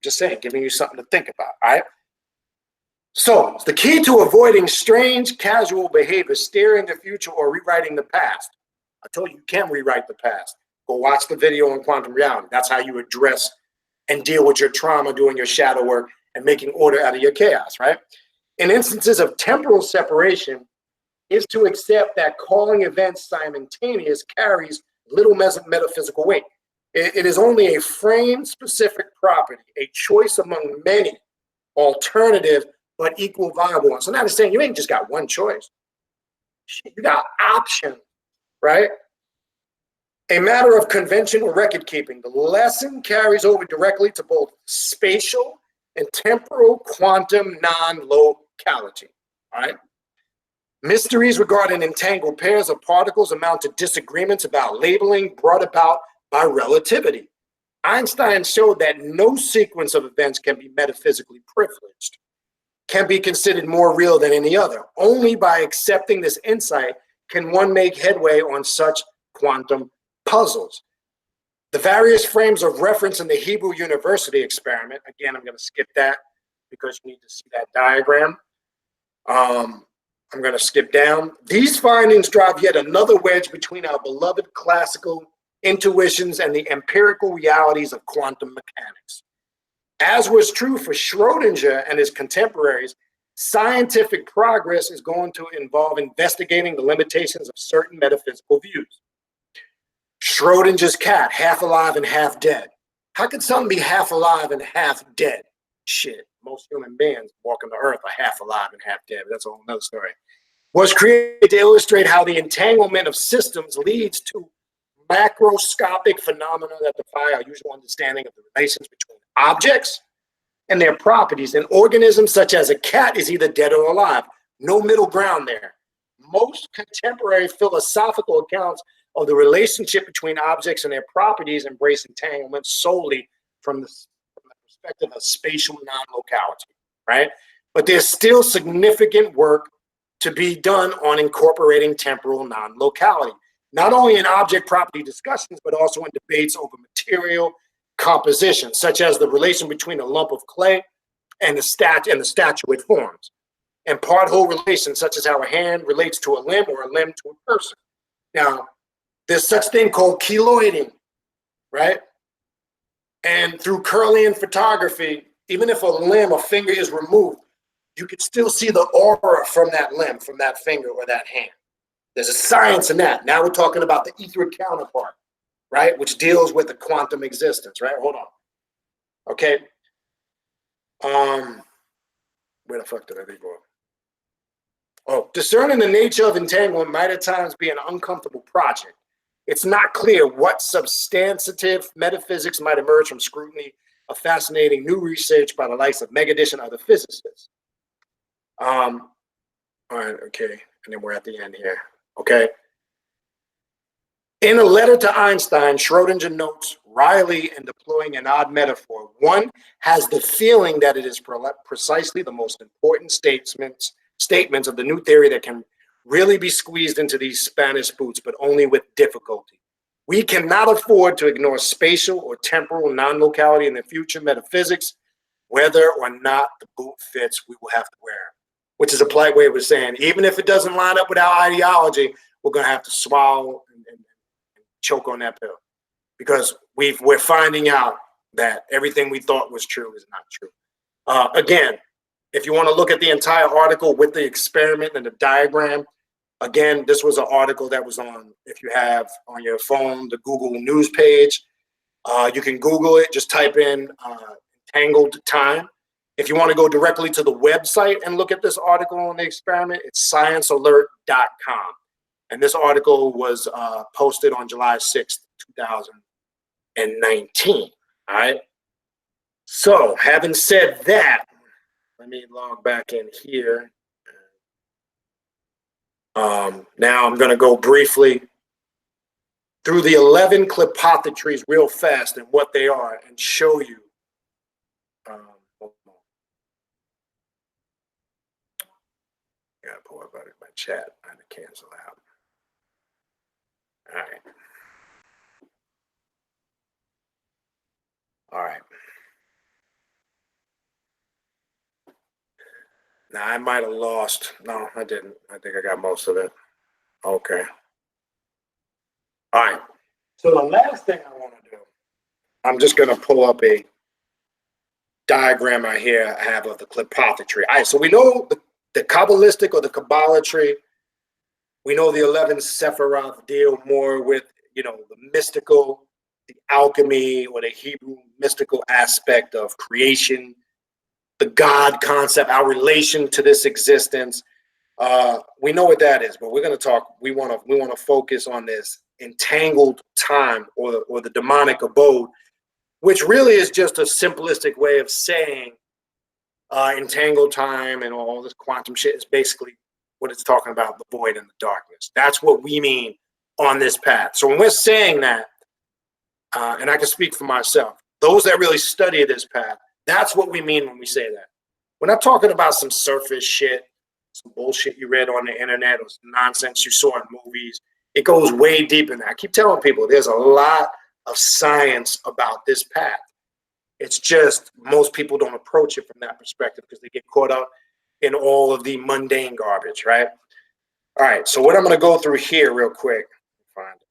Just saying, giving you something to think about, all right? So the key to avoiding strange, casual behavior, steering the future or rewriting the past. I told you can rewrite the past. Go watch the video on quantum reality. That's how you address and deal with your trauma, doing your shadow work and making order out of your chaos, right? In instances of temporal separation, is to accept that calling events simultaneous carries little metaphysical weight. It is only a frame-specific property, a choice among many alternative but equal viable ones. So now they're saying you ain't just got one choice. You got options, right? A matter of convention or record keeping. The lesson carries over directly to both spatial and temporal quantum non-locality, all right? Mysteries regarding entangled pairs of particles amount to disagreements about labeling brought about by relativity. Einstein showed that no sequence of events can be metaphysically privileged, can be considered more real than any other. Only by accepting this insight can one make headway on such quantum puzzles. The various frames of reference in the Hebrew University experiment, again, I'm going to skip that because you need to see that diagram. I'm going to skip down. These findings drive yet another wedge between our beloved classical intuitions and the empirical realities of quantum mechanics. As was true for Schrodinger and his contemporaries, scientific progress is going to involve investigating the limitations of certain metaphysical views. Schrodinger's cat, half alive and half dead. How could something be half alive and half dead? Shit, most human beings walking the earth are half alive and half dead. But that's a whole nother story. Was created to illustrate how the entanglement of systems leads to macroscopic phenomena that defy our usual understanding of the relations between objects and their properties. An organism such as a cat is either dead or alive. No middle ground there. Most contemporary philosophical accounts of the relationship between objects and their properties embrace entanglement solely from the perspective of spatial non-locality, right? But there's still significant work to be done on incorporating temporal non-locality, not only in object property discussions, but also in debates over material composition, such as the relation between a lump of clay and the statuette forms, and part-whole relations, such as how a hand relates to a limb or a limb to a person. Now, there's such thing called keloiding, right? And through Kirlian photography, even if a limb, a finger is removed, you can still see the aura from that limb, from that finger or that hand. There's a science in that. Now we're talking about the etheric counterpart, right? Which deals with the quantum existence, right? Hold on. Okay. Where the fuck did I go? Oh, discerning the nature of entanglement might at times be an uncomfortable project. It's not clear what substantive metaphysics might emerge from scrutiny of fascinating new research by the likes of Megadish and other physicists. All right, okay, and then we're at the end here, okay? In a letter to Einstein, Schrodinger notes Riley in deploying an odd metaphor. One has the feeling that it is precisely the most important statements of the new theory that can really be squeezed into these Spanish boots, but only with difficulty. We cannot afford to ignore spatial or temporal non-locality in the future metaphysics. Whether or not the boot fits, we will have to wear it, which is a polite way of saying, even if it doesn't line up with our ideology, we're going to have to swallow and choke on that pill, because we're finding out that everything we thought was true is not true. Again, if you want to look at the entire article with the experiment and the diagram, again, this was an article that was on, if you have on your phone, the Google News page. You can Google it, just type in Entangled time. If you want to go directly to the website and look at this article on the experiment, it's sciencealert.com. And this article was posted on July 6th, 2019. All right. So having said that, let me log back in here. Now I'm going to go briefly through the 11 Qliphothic trees real fast and what they are and show you. I got to pull up my chat. I had to cancel out. All right. All right. Now I might have lost. No, I didn't. I think I got most of it. Okay. All right. So the last thing I want to do, I'm just going to pull up a diagram I have of the Qliphothic tree. All right. So we know the Kabbalistic or the Kabbalah tree. We know the 11 Sephiroth deal more with, the mystical, the alchemy, or the Hebrew mystical aspect of creation, the God concept, our relation to this existence. We know what that is, but we're going to talk. We want to focus on this entangled time, or the demonic abode, which really is just a simplistic way of saying entangled time and all this quantum shit is basically what it's talking about, the void and the darkness. That's what we mean on this path. So when we're saying that, and I can speak for myself, those that really study this path, that's what we mean when we say that. We're not talking about some surface shit, some bullshit you read on the internet, or some nonsense you saw in movies. It goes way deep in that. I keep telling people there's a lot of science about this path. It's just most people don't approach it from that perspective because they get caught up in all of the mundane garbage, right? All right, so what I'm going to go through here real quick. Find it.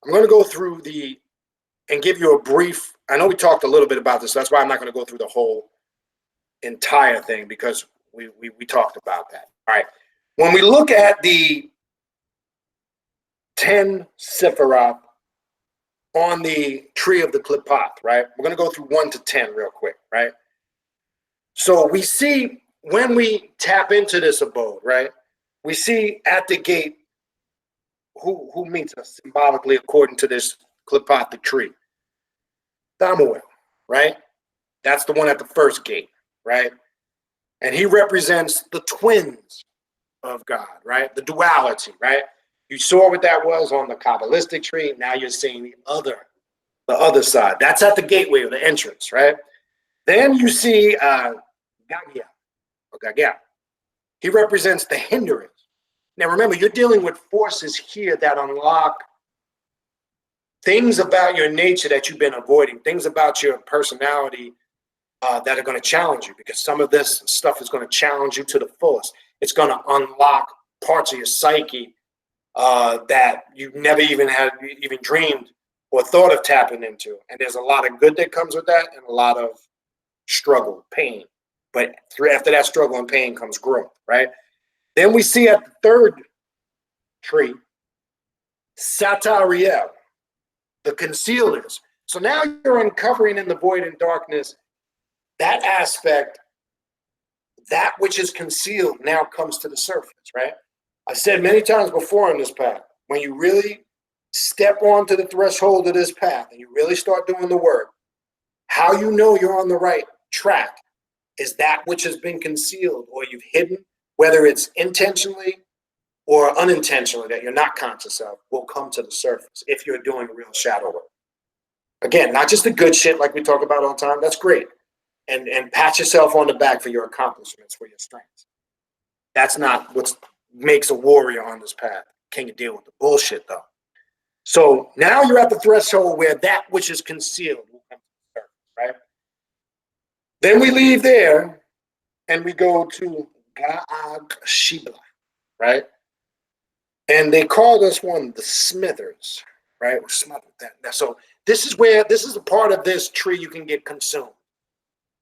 I'm going to go through and give you a brief. I know we talked a little bit about this. So that's why I'm not going to go through the whole entire thing, because we talked about that. All right. When we look at the 10 Sephiroth, on the tree of the Qliphoth, right? We're going to go through 1 to 10 real quick, right? So we see when we tap into this abode, right? We see at the gate who meets us symbolically according to this Qliphothic tree. Thamuel, right? That's the one at the first gate, right? And he represents the twins of God, right? The duality, right? You saw what that was on the Kabbalistic tree. Now you're seeing the other side. That's at the gateway of the entrance, right? Then you see Gagia, or Gagia. He represents the hindrance. Now remember, you're dealing with forces here that unlock things about your nature that you've been avoiding, things about your personality that are going to challenge you, because some of this stuff is going to challenge you to the fullest. It's going to unlock parts of your psyche that you never even dreamed or thought of tapping into. And there's a lot of good that comes with that and a lot of struggle, pain. But after that struggle and pain comes growth, right? Then we see at the third tree, Satariel, the concealers. So now you're uncovering in the void and darkness that aspect, that which is concealed now comes to the surface, right? I said many times before in this path, when you really step onto the threshold of this path and you really start doing the work, how you know you're on the right track is that which has been concealed or you've hidden, whether it's intentionally or unintentionally that you're not conscious of, will come to the surface if you're doing real shadow work. Again, not just the good shit like we talk about all the time. That's great. And pat yourself on the back for your accomplishments, for your strengths. That's not what makes a warrior on this path. Can you deal with the bullshit, though? So now you're at the threshold where that which is concealed will come to the surface, right? Then we leave there and we go to Ga'ag Shibla, right? And they call this one the Smithers, right? Or smothered that. So this is a part of this tree you can get consumed.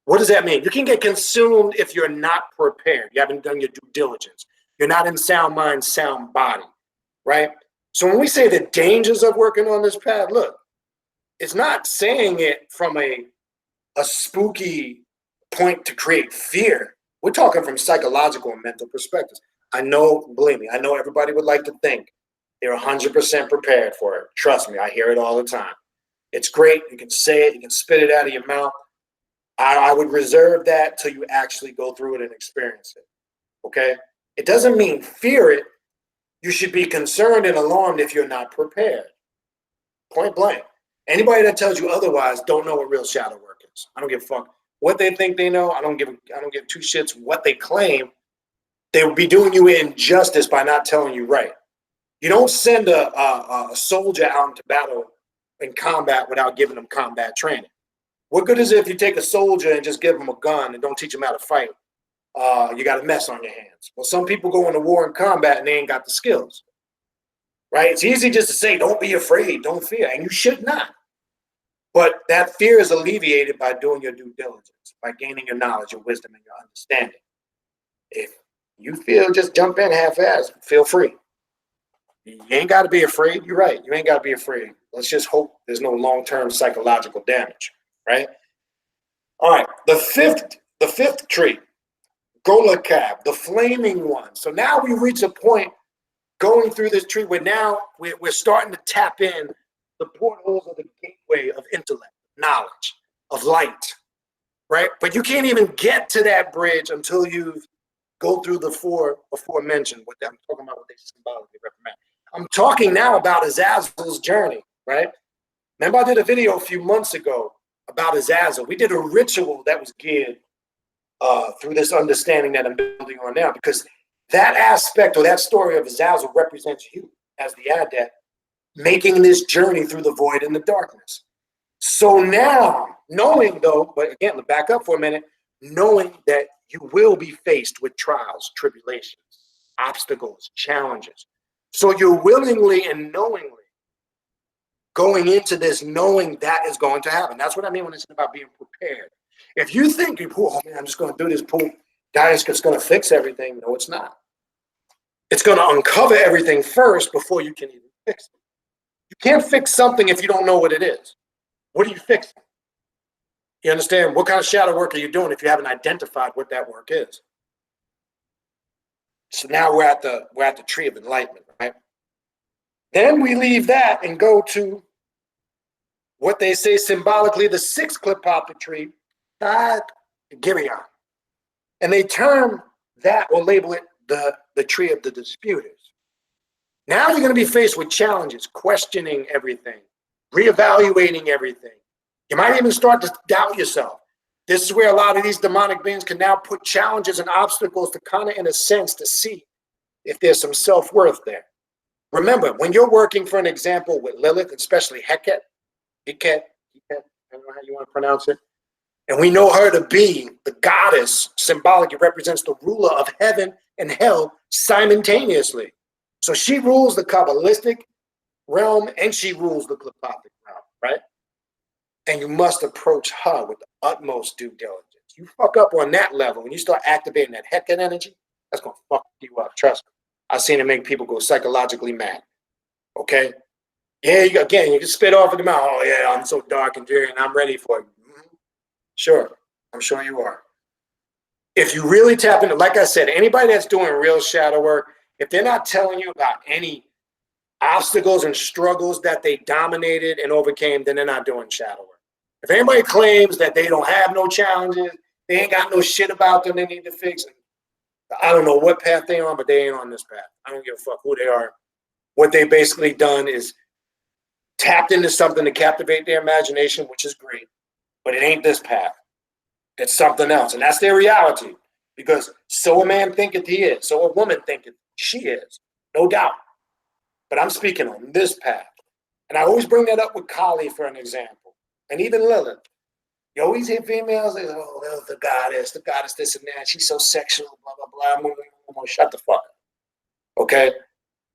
What does that mean? You can get consumed if you're not prepared. You haven't done your due diligence. You're not in sound mind, sound body, right? So when we say the dangers of working on this path, look, it's not saying it from a spooky point to create fear. We're talking from psychological and mental perspectives. I know, believe me, I know everybody would like to think they're 100% prepared for it. Trust me, I hear it all the time. It's great. You can say it. You can spit it out of your mouth. I would reserve that till you actually go through it and experience it, okay? It doesn't mean fear it. You should be concerned and alarmed if you're not prepared. Point blank. Anybody that tells you otherwise don't know what real shadow work is. I don't give a fuck what they think they know. I don't give two shits what they claim. They would be doing you injustice by not telling you right. You don't send a soldier out into battle in combat without giving them combat training. What good is it if you take a soldier and just give them a gun and don't teach them how to fight? You got a mess on your hands. Well, some people go into war and combat and they ain't got the skills, right? It's easy just to say, don't be afraid, don't fear, and you should not. But that fear is alleviated by doing your due diligence, by gaining your knowledge, your wisdom, and your understanding. If you feel just jump in half-assed, feel free. You ain't got to be afraid. You're right. You ain't got to be afraid. Let's just hope there's no long-term psychological damage, right? All right. The fifth tree, Golakab, the flaming one. So now we reach a point going through this tree where now we're starting to tap in the portholes of the gateway of intellect, knowledge, of light, right? But you can't even get to that bridge until you go through the four aforementioned. What I'm talking about, what they symbolically represent. I'm talking now about Azazel's journey, right? Remember I did a video a few months ago about Azazel. We did a ritual that was geared through this understanding that I'm building on now, because that aspect or that story of Azazel represents you as the adept making this journey through the void and the darkness. So now, knowing though, but again, back up for a minute, knowing that you will be faced with trials, tribulations, obstacles, challenges. So you're willingly and knowingly going into this knowing that is going to happen. That's what I mean when it's about being prepared. If you think, oh man, I'm just going to do this, boom, Dia's just going to fix everything. No, it's not. It's going to uncover everything first before you can even fix it. You can't fix something if you don't know what it is. What are you fixing? You understand? What kind of shadow work are you doing if you haven't identified what that work is? So now we're at the tree of enlightenment, right? Then we leave that and go to what they say symbolically the sixth Qliphothic tree, Girion. And they term that or label it the tree of the disputers. Now you're going to be faced with challenges, questioning everything, reevaluating everything. You might even start to doubt yourself. This is where a lot of these demonic beings can now put challenges and obstacles to kind of, in a sense, to see if there's some self-worth there. Remember, when you're working, for an example, with Lilith, especially Heket, I don't know how you want to pronounce it, and we know her to be the goddess, symbolically represents the ruler of heaven and hell simultaneously. So she rules the Kabbalistic realm and she rules the Qliphothic realm, right? And you must approach her with the utmost due diligence. You fuck up on that level, when you start activating that Heket energy, that's going to fuck you up, trust me. I've seen it make people go psychologically mad, okay? Yeah, you can spit off of the mouth. Oh, yeah, I'm so dark and dreary and I'm ready for it. Sure, I'm sure you are. If you really tap into, like I said, anybody that's doing real shadow work, if they're not telling you about any obstacles and struggles that they dominated and overcame, then they're not doing shadow work. If anybody claims that they don't have no challenges, they ain't got no shit about them they need to fix, I don't know what path they're on, but they ain't on this path. I don't give a fuck who they are. What they basically done is tapped into something to captivate their imagination, which is great, but it ain't this path. It's something else, and that's their reality. Because so a man thinketh he is, so a woman thinketh she is, no doubt. But I'm speaking on this path. And I always bring that up with Kali for an example. And even Lilith. You always hear females say, oh, Lilith, the goddess, this and that. She's so sexual, blah, blah, blah. I'm gonna shut the fuck up. Okay?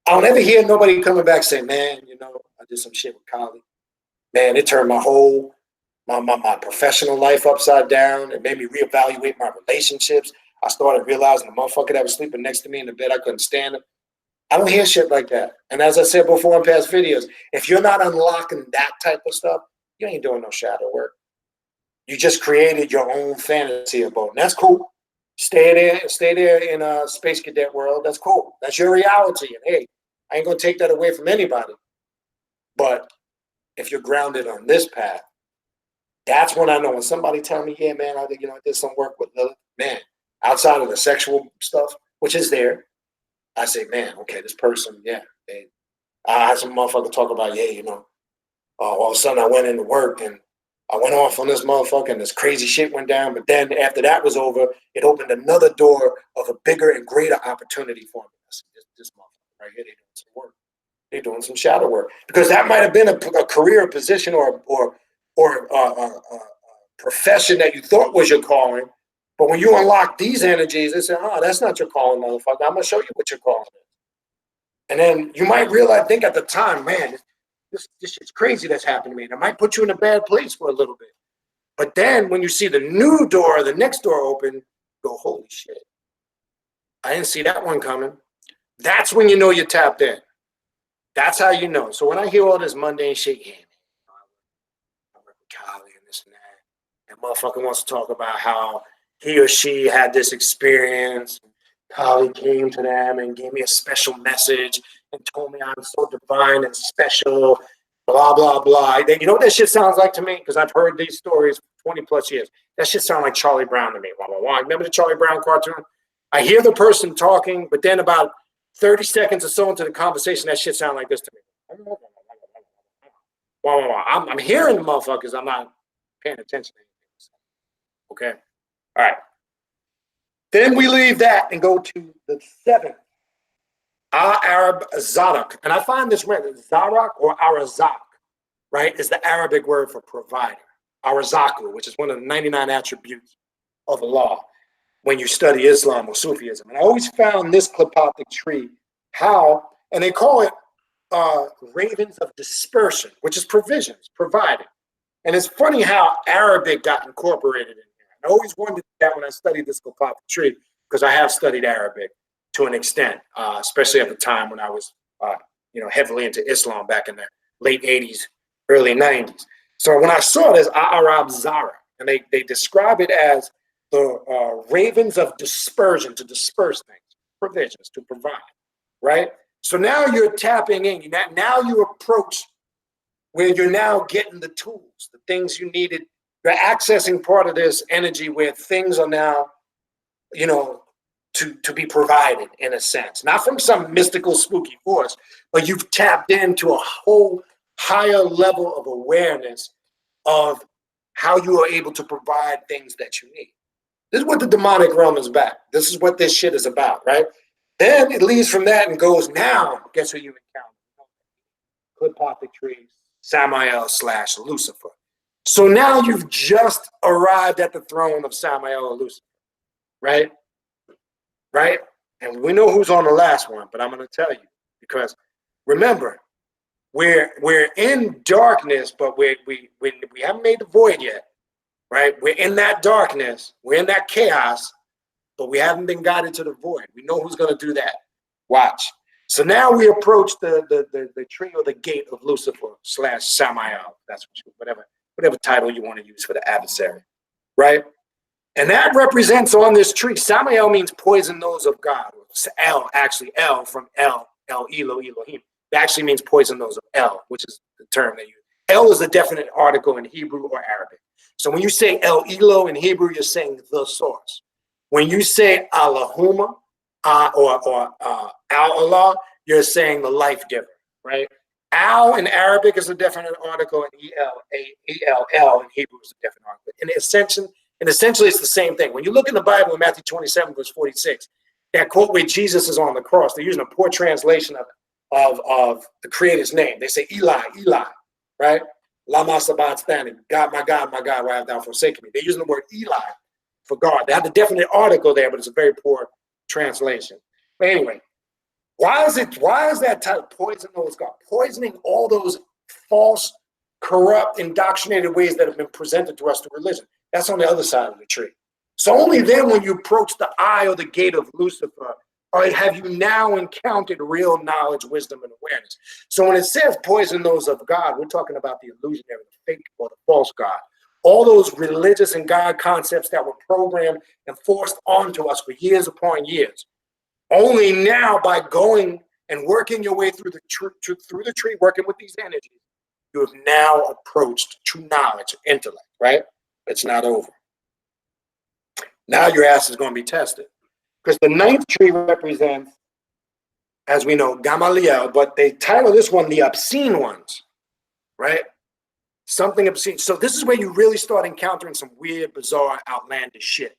I don't ever hear nobody coming back saying, man, I did some shit with Kali. Man, it turned my whole, my professional life upside down. It made me reevaluate my relationships. I started realizing the motherfucker that was sleeping next to me in the bed, I couldn't stand him. I don't hear shit like that. And as I said before in past videos, if you're not unlocking that type of stuff, you ain't doing no shadow work. You just created your own fantasy about it. And that's cool. Stay there in a space cadet world. That's cool. That's your reality. And hey, I ain't gonna take that away from anybody. But if you're grounded on this path, that's when I know. When somebody tell me, yeah, man, I did some work with Lilith, man, outside of the sexual stuff, which is there, I say, man, okay, this person, yeah. I had some motherfucker talk about, yeah, all of a sudden I went into work and I went off on this motherfucker and this crazy shit went down. But then after that was over, it opened another door of a bigger and greater opportunity for me. I said, this motherfucker right here, they're doing some work. They're doing some shadow work. Because that might have been a career position or a profession that you thought was your calling. But when you unlock these energies, they say, oh, that's not your calling, motherfucker. I'm going to show you what your calling is. And then you might realize, think at the time, man, this shit's crazy that's happened to me. And it might put you in a bad place for a little bit. But then when you see the new door, the next door open, you go, holy shit. I didn't see that one coming. That's when you know you're tapped in. That's how you know. So when I hear all this mundane shit, yeah, I work with Kali and this and that, and motherfucker wants to talk about how he or she had this experience. Kali came to them and gave me a special message and told me I'm so divine and special, blah, blah, blah. You know what that shit sounds like to me? Because I've heard these stories for 20 plus years. That shit sounds like Charlie Brown to me. Blah, blah, blah. Remember the Charlie Brown cartoon? I hear the person talking, but then about 30 seconds or so into the conversation, that shit sounds like this to me. I'm hearing the motherfuckers. I'm not paying attention to anything. Okay? All right. Then we leave that and go to the seventh, Arab Zadok. And I find this right, Zarak or Arazak, right, is the Arabic word for provider. Arazaku, which is one of the 99 attributes of Allah when you study Islam or Sufism. And I always found this Qliphothic tree, and they call it ravens of dispersion, which is provisions, providing. And it's funny how Arabic got incorporated in here. I always wondered that when I studied this Qliphothic tree, because I have studied Arabic to an extent, especially at the time when I was, heavily into Islam back in the late 80s, early 90s. So when I saw this, Arab Zara, and they describe it as the ravens of dispersion, to disperse things, provisions, to provide, right? So now you're tapping in. Now you approach where you're now getting the tools, the things you needed. You're accessing part of this energy where things are now, you know, to be provided in a sense, not from some mystical spooky force, but you've tapped into a whole higher level of awareness of how you are able to provide things that you need. This is what the demonic realm is about. This is what this shit is about, right? Then it leads from that and goes, now guess who you encounter? Qliphothic tree, Samael / Lucifer. So now you've just arrived at the throne of Samael or Lucifer, right? Right? And we know who's on the last one, but I'm going to tell you, because remember, we're in darkness, but we haven't made the void yet, right? We're in that darkness, we're in that chaos, but we haven't been guided to the void. We know who's going to do that. Watch. So now we approach the tree or the gate of Lucifer / Samael. That's whatever title you want to use for the adversary, right? And that represents on this tree. Samael means poison nose of God. El, actually, El from El Elo, Elohim. It actually means poison nose of El, which is the term they use. El is a definite article in Hebrew or Arabic. So when you say El Elo in Hebrew, you're saying the source. When you say Allahumma or Al-Allah, you're saying the life giver, right? Al in Arabic is a definite article, and E-L-L in Hebrew is a definite article. And essentially, it's the same thing. When you look in the Bible in Matthew 27, verse 46, that quote where Jesus is on the cross, they're using a poor translation of the Creator's name. They say, Eli, Eli, right? Lama sabachthani, God, why have thou forsaken me? They're using the word Eli for God. They have the definite article there, but it's a very poor translation. But anyway, why is that title Poison Nose God? Poisoning all those false, corrupt, indoctrinated ways that have been presented to us through religion. That's on the other side of the tree. So only then when you approach the eye or the gate of Lucifer, have you now encountered real knowledge, wisdom, and awareness. So when it says poison those of God, we're talking about the illusionary, the fake, or the false God. All those religious and God concepts that were programmed and forced onto us for years upon years. Only now by going and working your way through the tree, working with these energies, you have now approached true knowledge, intellect, right? It's not over. Now your ass is going to be tested. Because the ninth tree represents, as we know, Gamaliel, but they title this one the obscene ones, right? Something obscene. So this is where you really start encountering some weird, bizarre, outlandish shit.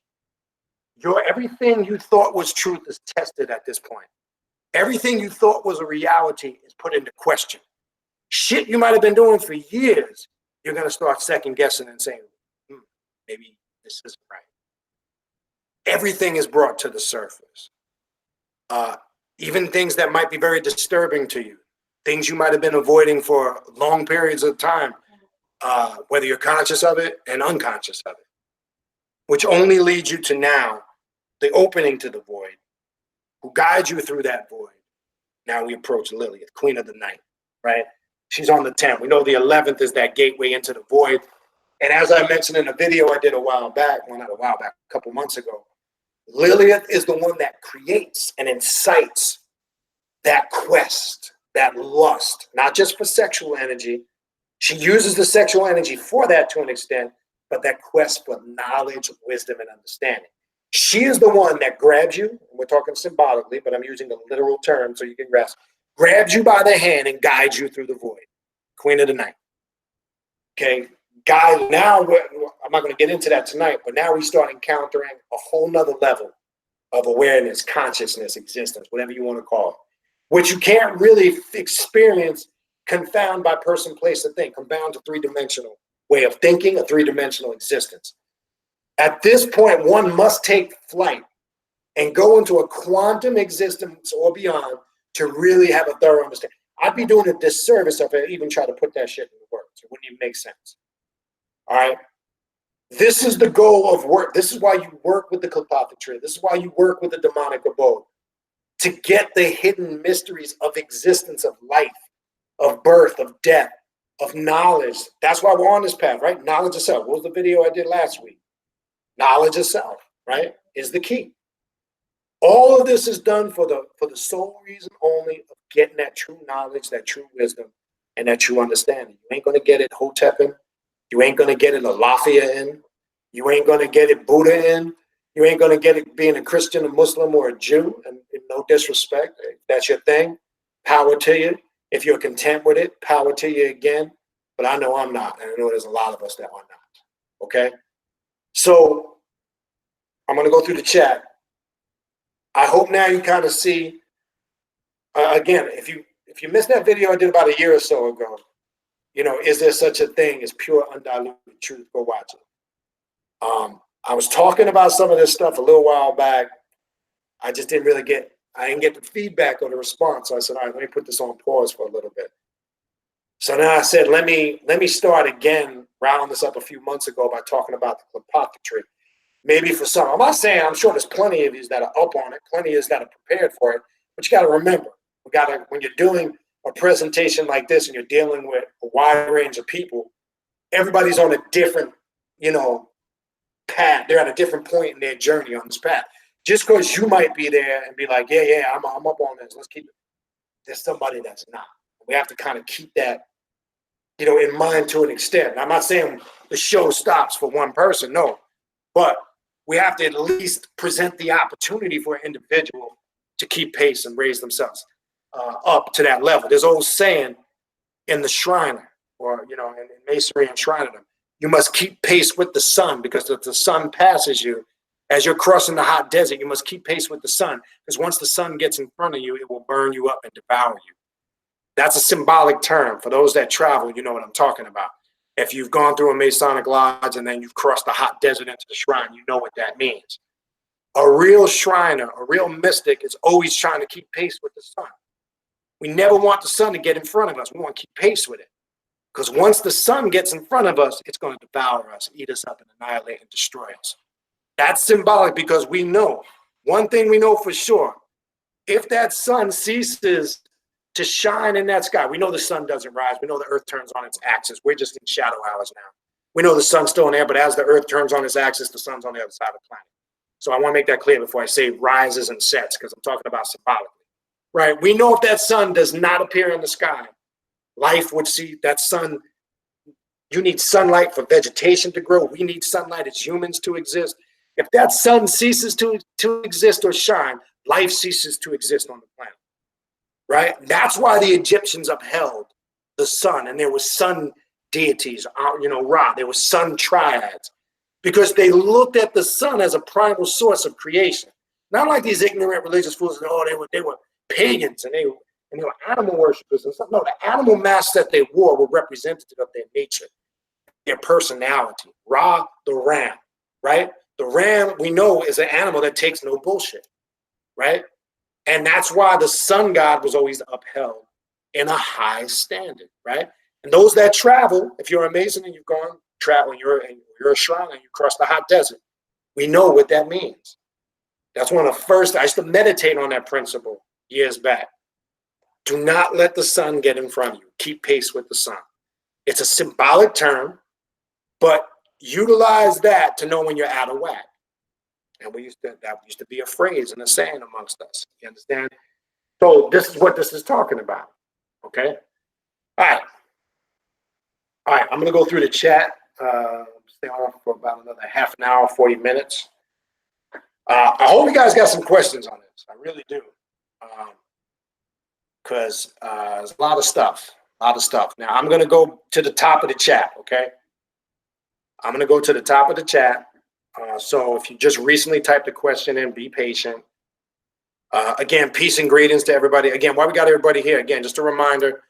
Everything you thought was truth is tested at this point. Everything you thought was a reality is put into question. Shit you might have been doing for years, you're going to start second guessing and saying, maybe this isn't right. Everything is brought to the surface. Even things that might be very disturbing to you, things you might have been avoiding for long periods of time, whether you're conscious of it and unconscious of it, which only leads you to now the opening to the void, who guides you through that void. Now we approach Lilith, queen of the night, right? She's on the 10th. We know the 11th is that gateway into the void. And as I mentioned in a video I did a couple months ago, Lilith is the one that creates and incites that quest, that lust, not just for sexual energy. She uses the sexual energy for that to an extent, but that quest for knowledge, wisdom, and understanding. She is the one that grabs you, and we're talking symbolically, but I'm using the literal term so you can rest, grabs you by the hand and guides you through the void. Queen of the night. Okay, guys, now I'm not going to get into that tonight, but now we start encountering a whole nother level of awareness, consciousness, existence, whatever you want to call it, which you can't really experience confound by person, place, or thing, confound to three-dimensional way of thinking, a three-dimensional existence. At this point, one must take flight and go into a quantum existence or beyond to really have a thorough understanding. I'd be doing a disservice if I even try to put that shit into words. It wouldn't even make sense. All right? This is the goal of work. This is why you work with the Qliphothic tree. This is why you work with the demonic abode, to get the hidden mysteries of existence, of life, of birth, of death, of knowledge. That's why we're on this path, right? Knowledge of self. What was the video I did last week? Knowledge of self, right, is the key. All of this is done for the sole reason only of getting that true knowledge, that true wisdom, and that true understanding. You ain't going to get it Hotepin. You ain't going to get it Alafia in. You ain't going to get it Buddha in. You ain't going to get it being a Christian, a Muslim, or a Jew. And no disrespect. If that's your thing, power to you. If you're content with it, power to you again. But I know I'm not. And I know there's a lot of us that are not. Okay? So I'm going to go through the chat. I hope now you kind of see, again, if you missed that video I did about a year or so ago, you know, is there such a thing as pure undiluted truth? Go watch it. I was talking about some of this stuff a little while back. I just didn't really get the feedback or the response. So I said, all right, let me put this on pause for a little bit. So now I said, let me start again, round this up a few months ago by talking about the Qliphothic. Maybe for some, I'm not saying, I'm sure there's plenty of you that are up on it, plenty of you that are prepared for it, but you got to remember, when you're doing a presentation like this and you're dealing with a wide range of people, everybody's on a different, you know, path. They're at a different point in their journey on this path. Just because you might be there and be like, yeah, I'm up on this, let's keep it. There's somebody that's not. We have to kind of keep that, you know, in mind to an extent. I'm not saying the show stops for one person, no, but we have to at least present the opportunity for an individual to keep pace and raise themselves up to that level. There's an old saying in the Shriner, or, you know, in Masonry and Shrinerdom, you must keep pace with the sun, because if the sun passes you, as you're crossing the hot desert, you must keep pace with the sun, because once the sun gets in front of you, it will burn you up and devour you. That's a symbolic term. For those that travel, you know what I'm talking about. If you've gone through a Masonic lodge and then you've crossed the hot desert into the shrine, you know what that means. A real Shriner, a real mystic is always trying to keep pace with the sun. We never want the sun to get in front of us. We want to keep pace with it. Because once the sun gets in front of us, it's going to devour us, eat us up, and annihilate and destroy us. That's symbolic, because we know, one thing we know for sure, if that sun ceases to shine in that sky, we know the sun doesn't rise. We know the earth turns on its axis. We're just in shadow hours now. We know the sun's still in there, but as the earth turns on its axis, the sun's on the other side of the planet. So I want to make that clear before I say rises and sets, because I'm talking about symbolically, right? We know if that sun does not appear in the sky, life would see that sun. You need sunlight for vegetation to grow. We need sunlight as humans to exist. If that sun ceases to exist or shine, life ceases to exist on the planet. Right? That's why the Egyptians upheld the sun, and there were sun deities, you know, Ra. There were sun triads, because they looked at the sun as a primal source of creation. Not like these ignorant religious fools. Oh, they were pagans and they were animal worshippers and stuff. No, the animal masks that they wore were representative of their nature, their personality. Ra, the ram, right? The ram, we know, is an animal that takes no bullshit, right? And that's why the sun god was always upheld in a high standard, right? And those that travel, if you're a Mason and you've gone travel, you're a shrine and you cross the hot desert, we know what that means. That's one of the first, I used to meditate on that principle years back. Do not let the sun get in front of you. Keep pace with the sun. It's a symbolic term, but utilize that to know when you're out of whack. And that used to be a phrase and a saying amongst us. You understand? So this is what this is talking about. Okay? All right. I'm going to go through the chat. Stay on for about another half an hour, 40 minutes. I hope you guys got some questions on this. I really do. Because there's a lot of stuff. Now, I'm going to go to the top of the chat, okay? I'm going to go to the top of the chat. So if you just recently typed a question in, be patient. Again, peace and greetings to everybody. Again, why we got everybody here? Again, just a reminder,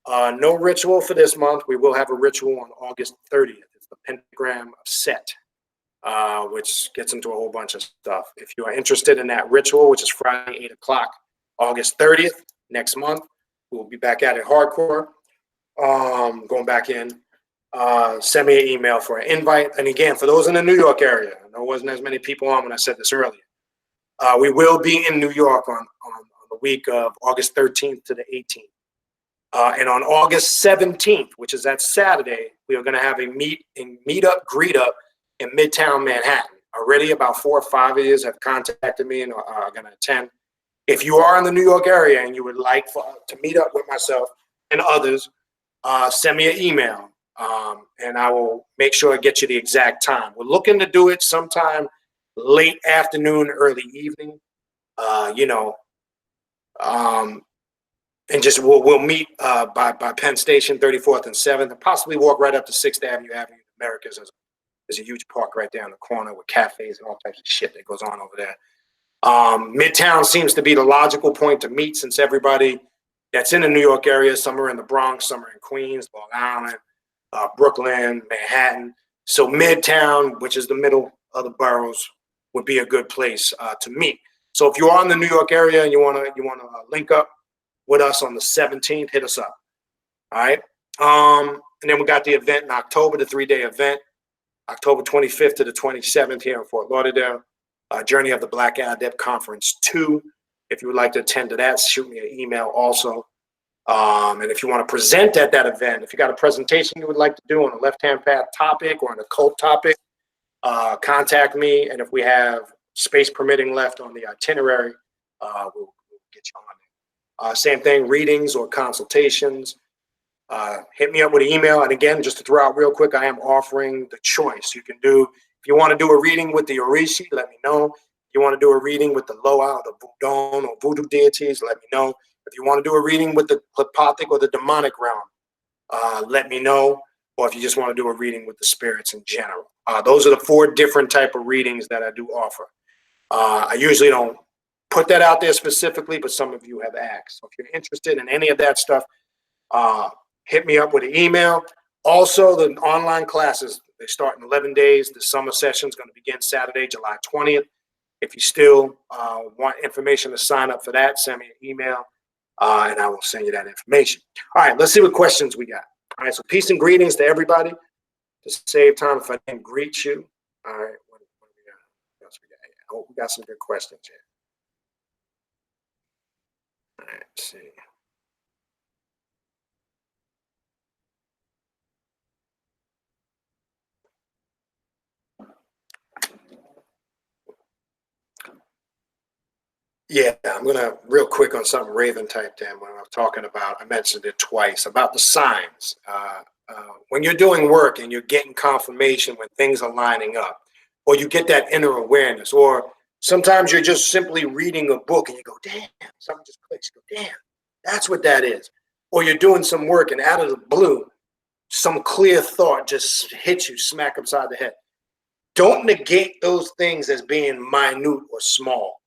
no ritual for this month. We will have a ritual on August 30th. It's the pentagram of Set, which gets into a whole bunch of stuff. If you are interested in that ritual, which is Friday, 8 o'clock, August 30th, next month, we'll be back at it hardcore. Going back in. Send me an email for an invite. And again, for those in the New York area, there wasn't as many people on when I said this earlier. We will be in New York on the week of August 13th to the 18th. And on August 17th, which is that Saturday, we are going to have a meet up, greet up in Midtown Manhattan. Already about 4 or 5 of you have contacted me and are going to attend. If you are in the New York area and you would like to meet up with myself and others, send me an email, and I will make sure I get you the exact time. We're looking to do it sometime late afternoon, early evening, and just we'll meet by Penn Station, 34th and 7th, and possibly walk right up to 6th Avenue, Americas. There's a huge park right there in the corner with cafes and all types of shit that goes on over there. Midtown seems to be the logical point to meet, since everybody that's in the New York area, some are in the Bronx, some are in Queens, Long Island, Brooklyn, Manhattan. So Midtown, which is the middle of the boroughs, would be a good place to meet. So if you are in the New York area and you want to link up with us on the 17th, hit us up. All right. And then we got the event in October, the 3-day event, October 25th to the 27th here in Fort Lauderdale. Journey of the Black Adept Conference 2. If you would like to attend to that, shoot me an email also. And if you want to present at that event, if you got a presentation you would like to do on a left-hand path topic or an occult topic, contact me. And if we have space permitting left on the itinerary, we'll get you on it. Same thing, readings or consultations. Hit me up with an email. And again, just to throw out real quick, I am offering the choice. You can do, if you want to do a reading with the Orishi, let me know. If you want to do a reading with the Loa, the Voodoo or Voodoo deities, let me know. If you want to do a reading with the Qliphothic or the Daemonic realm, let me know. Or if you just want to do a reading with the spirits in general. Those are the 4 different type of readings that I do offer. I usually don't put that out there specifically, but some of you have asked. So if you're interested in any of that stuff, hit me up with an email. Also, the online classes, they start in 11 days. The summer session is going to begin Saturday, July 20th. If you still want information to sign up for that, send me an email, and I will send you that information. All right, let's see what questions we got. All right, so peace and greetings to everybody. To save time, if I didn't greet you. All right, what do we got? What else we got here? Oh, we got some good questions here. All right, let's see. Yeah, I'm gonna real quick on something Raven typed in when I was talking about. I mentioned it twice about the signs. When you're doing work and you're getting confirmation when things are lining up, or you get that inner awareness, or sometimes you're just simply reading a book and you go, "Damn!" Something just clicks. You go, "Damn, that's what that is." Or you're doing some work and out of the blue, some clear thought just hits you smack upside the head. Don't negate those things as being minute or small.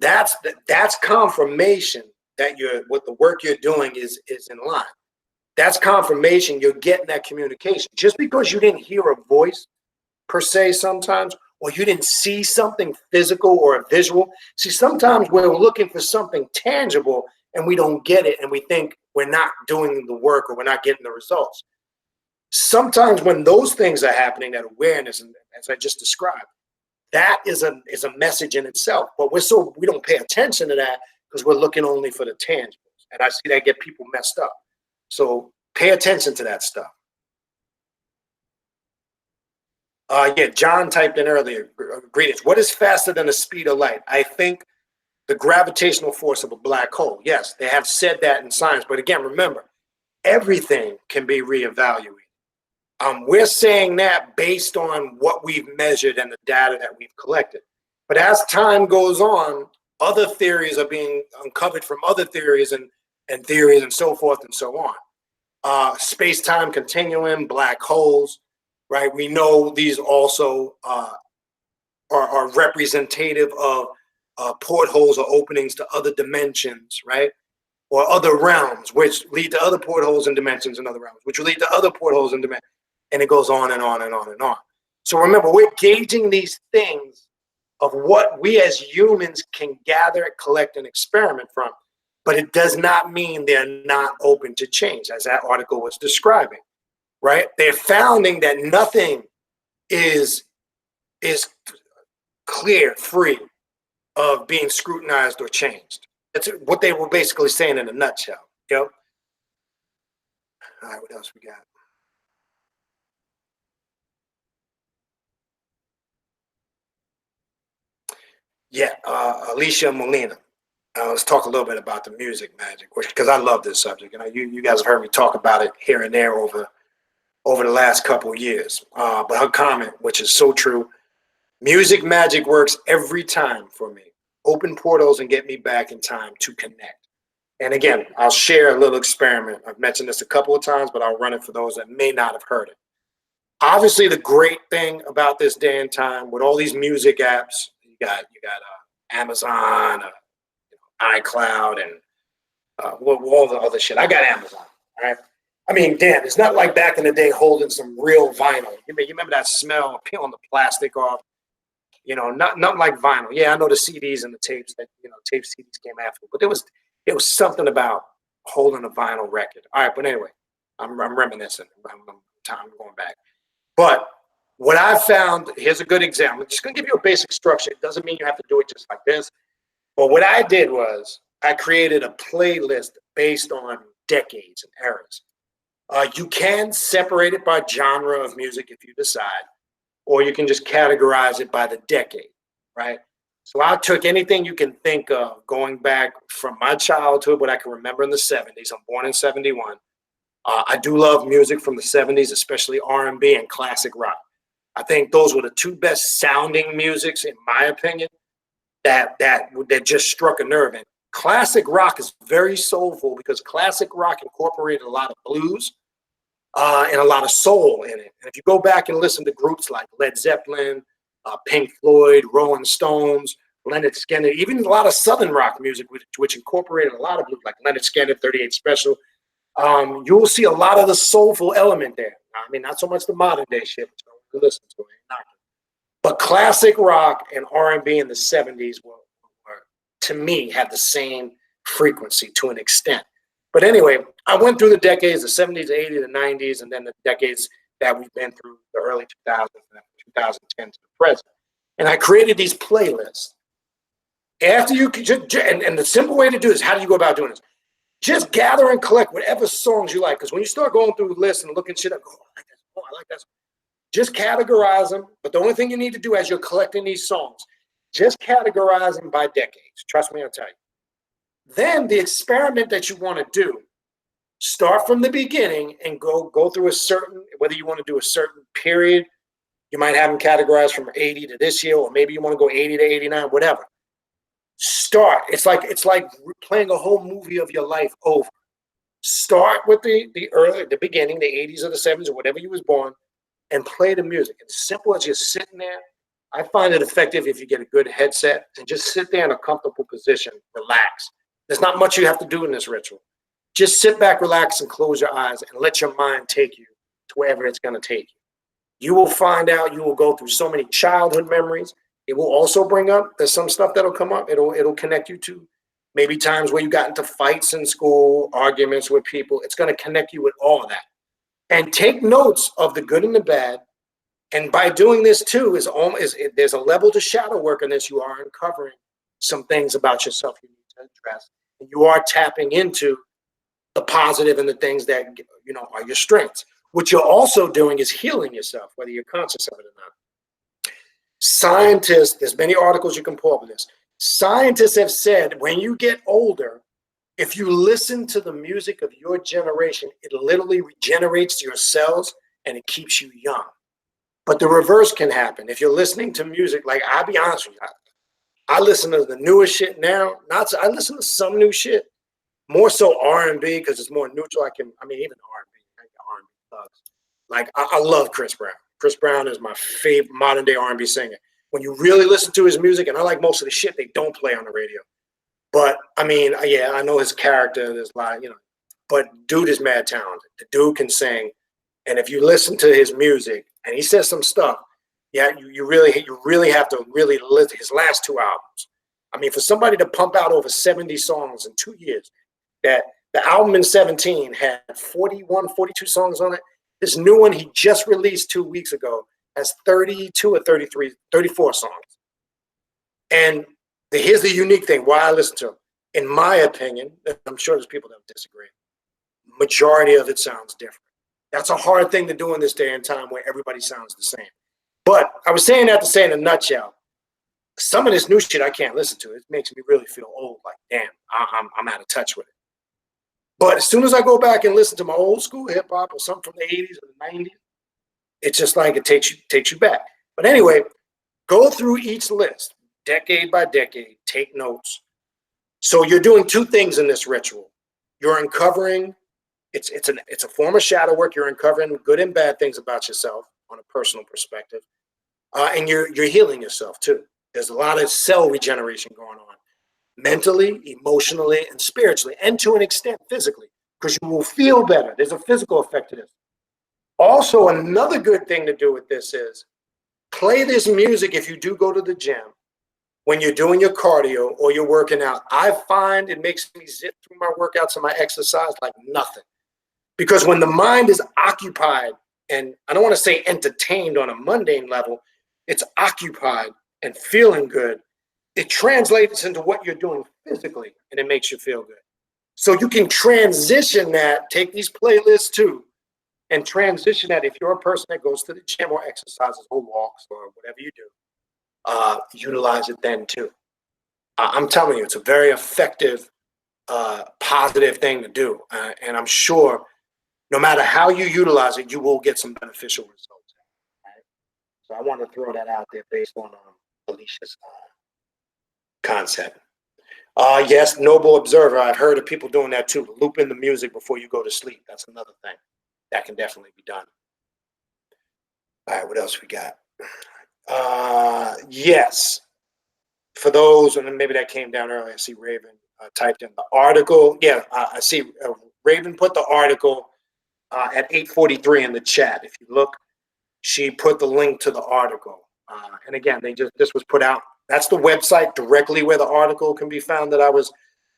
That's confirmation that what the work you're doing is in line. That's confirmation you're getting that communication. Just because you didn't hear a voice per se sometimes, or you didn't see something physical or a visual. See, sometimes we're looking for something tangible and we don't get it, and we think we're not doing the work or we're not getting the results. Sometimes when those things are happening, that awareness, and as I just described, that is a message in itself, but we don't pay attention to that because we're looking only for the tangibles, and I see that get people messed up. So pay attention to that stuff. Yeah, John typed in earlier. Greetings. What is faster than the speed of light? I think the gravitational force of a black hole. Yes, they have said that in science, but again, remember, everything can be reevaluated. We're saying that based on what we've measured and the data that we've collected. But as time goes on, other theories are being uncovered from other theories and theories and so forth and so on. Space-time continuum, black holes, right? We know these also are representative of portholes or openings to other dimensions, right? Or other realms, which lead to other portholes and dimensions in other realms, which will lead to other portholes and dimensions. And it goes on and on and on and on. So remember, we're gauging these things of what we as humans can gather, collect, and experiment from. But it does not mean they're not open to change, as that article was describing, right? They're founding that nothing is clear, free of being scrutinized or changed. That's what they were basically saying in a nutshell. You know? All right, what else we got? Yeah, Alicia Molina. Let's talk a little bit about the music magic, because I love this subject, and you guys have heard me talk about it here and there over the last couple of years. But her comment, which is so true, music magic works every time for me. Open portals and get me back in time to connect. And again, I'll share a little experiment. I've mentioned this a couple of times, but I'll run it for those that may not have heard it. Obviously, the great thing about this day and time with all these music apps, you got Amazon, iCloud, and all the other shit. I got Amazon. All right. I mean, damn, it's not like back in the day holding some real vinyl. You remember that smell of peeling the plastic off? Not like vinyl. Yeah, I know the CDs and the tapes that tape CDs came after, but it was something about holding a vinyl record. All right, but anyway, I'm reminiscing. I'm going back. But what I found, here's a good example. I'm just going to give you a basic structure. It doesn't mean you have to do it just like this. But what I did was I created a playlist based on decades and eras. You can separate it by genre of music if you decide, or you can just categorize it by the decade, right? So I took anything you can think of going back from my childhood, what I can remember in the 70s. I'm born in 71. I do love music from the 70s, especially R&B and classic rock. I think those were the two best sounding musics, in my opinion, that just struck a nerve. And classic rock is very soulful because classic rock incorporated a lot of blues and a lot of soul in it. And if you go back and listen to groups like Led Zeppelin, Pink Floyd, Rolling Stones, Leonard Skinner, even a lot of Southern rock music, which incorporated a lot of blues, like Leonard Skinner, 38 Special, you'll see a lot of the soulful element there. I mean, not so much the modern day shit, which I don't listen to, but classic rock and R&B in the 70s were, to me, had the same frequency to an extent. But anyway, I went through the decades, the 70s, the 80s, the 90s, and then the decades that we've been through, the early 2000s, and 2010 to the present. And I created these playlists. After you could just, and the simple way to do this, how do you go about doing this? Just gather and collect whatever songs you like. Because when you start going through the list and looking shit up, oh, I like that. Oh, I like that. Just categorize them. But the only thing you need to do as you're collecting these songs, just categorize them by decades. Trust me, I'll tell you. Then the experiment that you want to do, start from the beginning and go through a certain, whether you want to do a certain period, you might have them categorized from 80 to this year, or maybe you want to go 80 to 89, whatever. Start. It's like playing a whole movie of your life over. Start with the beginning, the 80s or the 70s or whatever you was born, and play the music. As simple as just sitting there. I find it effective if you get a good headset and just sit there in a comfortable position, relax. There's not much you have to do in this ritual. Just sit back, relax, and close your eyes and let your mind take you to wherever it's going to take you. You will find out, you will go through so many childhood memories. It will also bring up, there's some stuff that'll come up. It'll connect you to maybe times where you got into fights in school, arguments with people. It's going to connect you with all of that. And take notes of the good and the bad. And by doing this too, there's a level to shadow work in this. You are uncovering some things about yourself you need to address. And you are tapping into the positive and the things that are your strengths. What you're also doing is healing yourself, whether you're conscious of it or not. Scientists, there's many articles you can pull up on this. Scientists have said when you get older, if you listen to the music of your generation, it literally regenerates your cells and it keeps you young. But the reverse can happen. If you're listening to music, like I'll be honest with you, I listen to the newest shit now. I listen to some new shit, more so R&B because it's more neutral. Even R&B, R&B thugs. Like I love Chris Brown. Chris Brown is my favorite modern day R&B singer. When you really listen to his music, and I like most of the shit they don't play on the radio. But I mean, yeah, I know his character. There's a lot, but dude is mad talented. The dude can sing, and if you listen to his music, and he says some stuff, yeah, you really have to really listen. His last two albums. I mean, for somebody to pump out over 70 songs in 2 years, that the album in 17 had 41, 42 songs on it. This new one he just released 2 weeks ago has 32 or 34 songs. And here's the unique thing, why I listen to him. In my opinion, I'm sure there's people that disagree. majority of it sounds different. That's a hard thing to do in this day and time where everybody sounds the same. But I was saying that to say in a nutshell, some of this new shit I can't listen to. It makes me really feel old. Like, damn, I'm out of touch with it. But as soon as I go back and listen to my old school hip hop or something from the 80s or the 90s, it's just like it takes you back. But anyway, go through each list, decade by decade, take notes. So you're doing two things in this ritual. You're uncovering, it's a form of shadow work. You're uncovering good and bad things about yourself on a personal perspective. And you're healing yourself too. There's a lot of cell regeneration going on, mentally, emotionally, and spiritually, and to an extent physically, because you will feel better. There's a physical effect to this. Also, another good thing to do with this is play this music if you do go to the gym when you're doing your cardio or you're working out. I find it makes me zip through my workouts and my exercise like nothing. Because when the mind is occupied, and I don't want to say entertained on a mundane level, it's occupied and feeling good, it translates into what you're doing physically, and it makes you feel good. So you can transition that, take these playlists too, and transition that if you're a person that goes to the gym or exercises or walks or whatever you do, utilize it then too. I'm telling you, it's a very effective, positive thing to do. And I'm sure no matter how you utilize it, you will get some beneficial results. Right? So I want to throw that out there based on Alicia's concept. Yes, noble observer. I've heard of people doing that too. Looping the music before you go to sleep. That's another thing. That can definitely be done. All right, what else we got? Yes. For those, and maybe that came down earlier. I see Raven typed in the article. Yeah, I see Raven put the article at 8:43 in the chat. If you look, she put the link to the article. And again, this was put out. That's the website directly where the article can be found that I was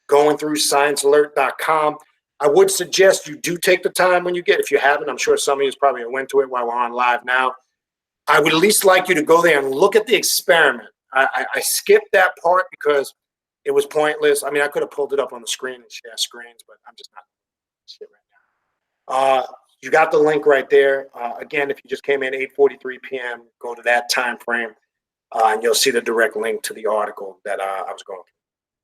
going through, sciencealert.com. I would suggest you do take the time when you get, if you haven't, I'm sure some of you probably went to it while we're on live now. I would at least like you to go there and look at the experiment. I skipped that part because it was pointless. I mean, I could have pulled it up on the screen and share screens, but I'm just not shit right now. You got the link right there. Again, if you just came in 8:43 p.m., go to that time frame, and you'll see the direct link to the article that I was going through.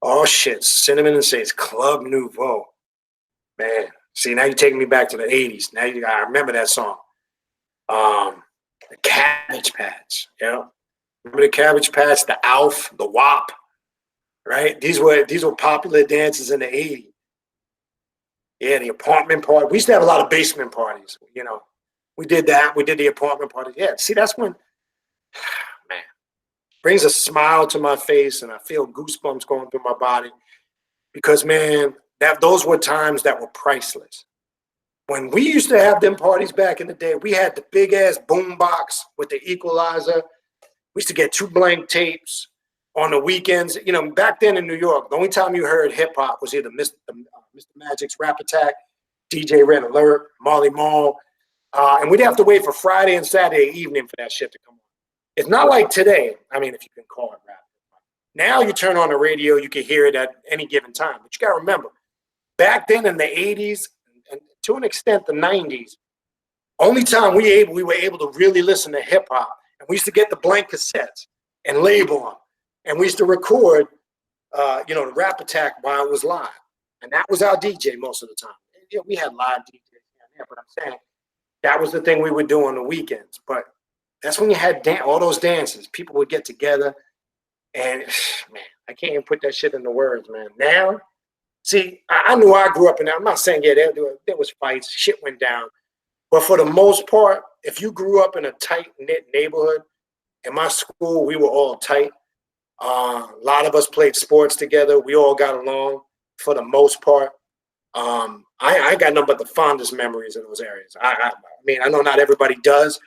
Oh shit, Cinnamon and Sage, Club Nouveau. Man, see, now you're taking me back to the 80s. Now I remember that song. The Cabbage Patch, you know? Remember the Cabbage Patch, the Alf, the WAP, right? These were popular dances in the 80s. Yeah, the apartment party. We used to have a lot of basement parties, you know. We did that. We did the apartment party. Yeah, see, that's when, man, brings a smile to my face and I feel goosebumps going through my body because, man, those were times that were priceless. When we used to have them parties back in the day, we had the big ass boom box with the equalizer. We used to get 2 blank tapes on the weekends. You know, back then in New York, the only time you heard hip hop was either Mr. Magic's Rap Attack, DJ Red Alert, Marley Marl, and we'd have to wait for Friday and Saturday evening for that shit to come on. It's not like today. I mean, if you can call it rap. Now you turn on the radio, you can hear it at any given time. But you got to remember, back then in the 80s, and to an extent the 90s, only time we were able to really listen to hip hop, and we used to get the blank cassettes and label them, and we used to record, the Rap Attack while it was live, and that was our DJ most of the time. Yeah, we had live DJs down there, but I'm saying that was the thing we would do on the weekends. But that's when you had all those dances. People would get together, and man, I can't even put that shit into words, man. Now, see, I knew I grew up in that. I'm not saying, yeah, there was fights, shit went down. But for the most part, if you grew up in a tight-knit neighborhood, in my school, we were all tight. A lot of us played sports together. We all got along for the most part. I got nothing but the fondest memories in those areas. I mean, I know not everybody does,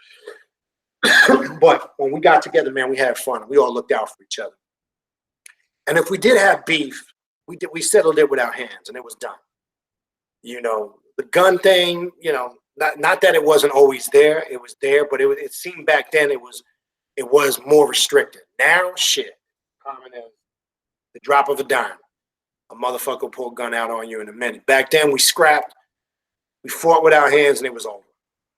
but when we got together, man, we had fun. We all looked out for each other. And if we did have beef, we settled it with our hands, and it was done. You know, the gun thing, you know, not that it wasn't always there. It was there, but it seemed back then it was more restricted. Now, shit, common as the drop of a dime. A motherfucker will pull a gun out on you in a minute. Back then, we scrapped. We fought with our hands and it was over,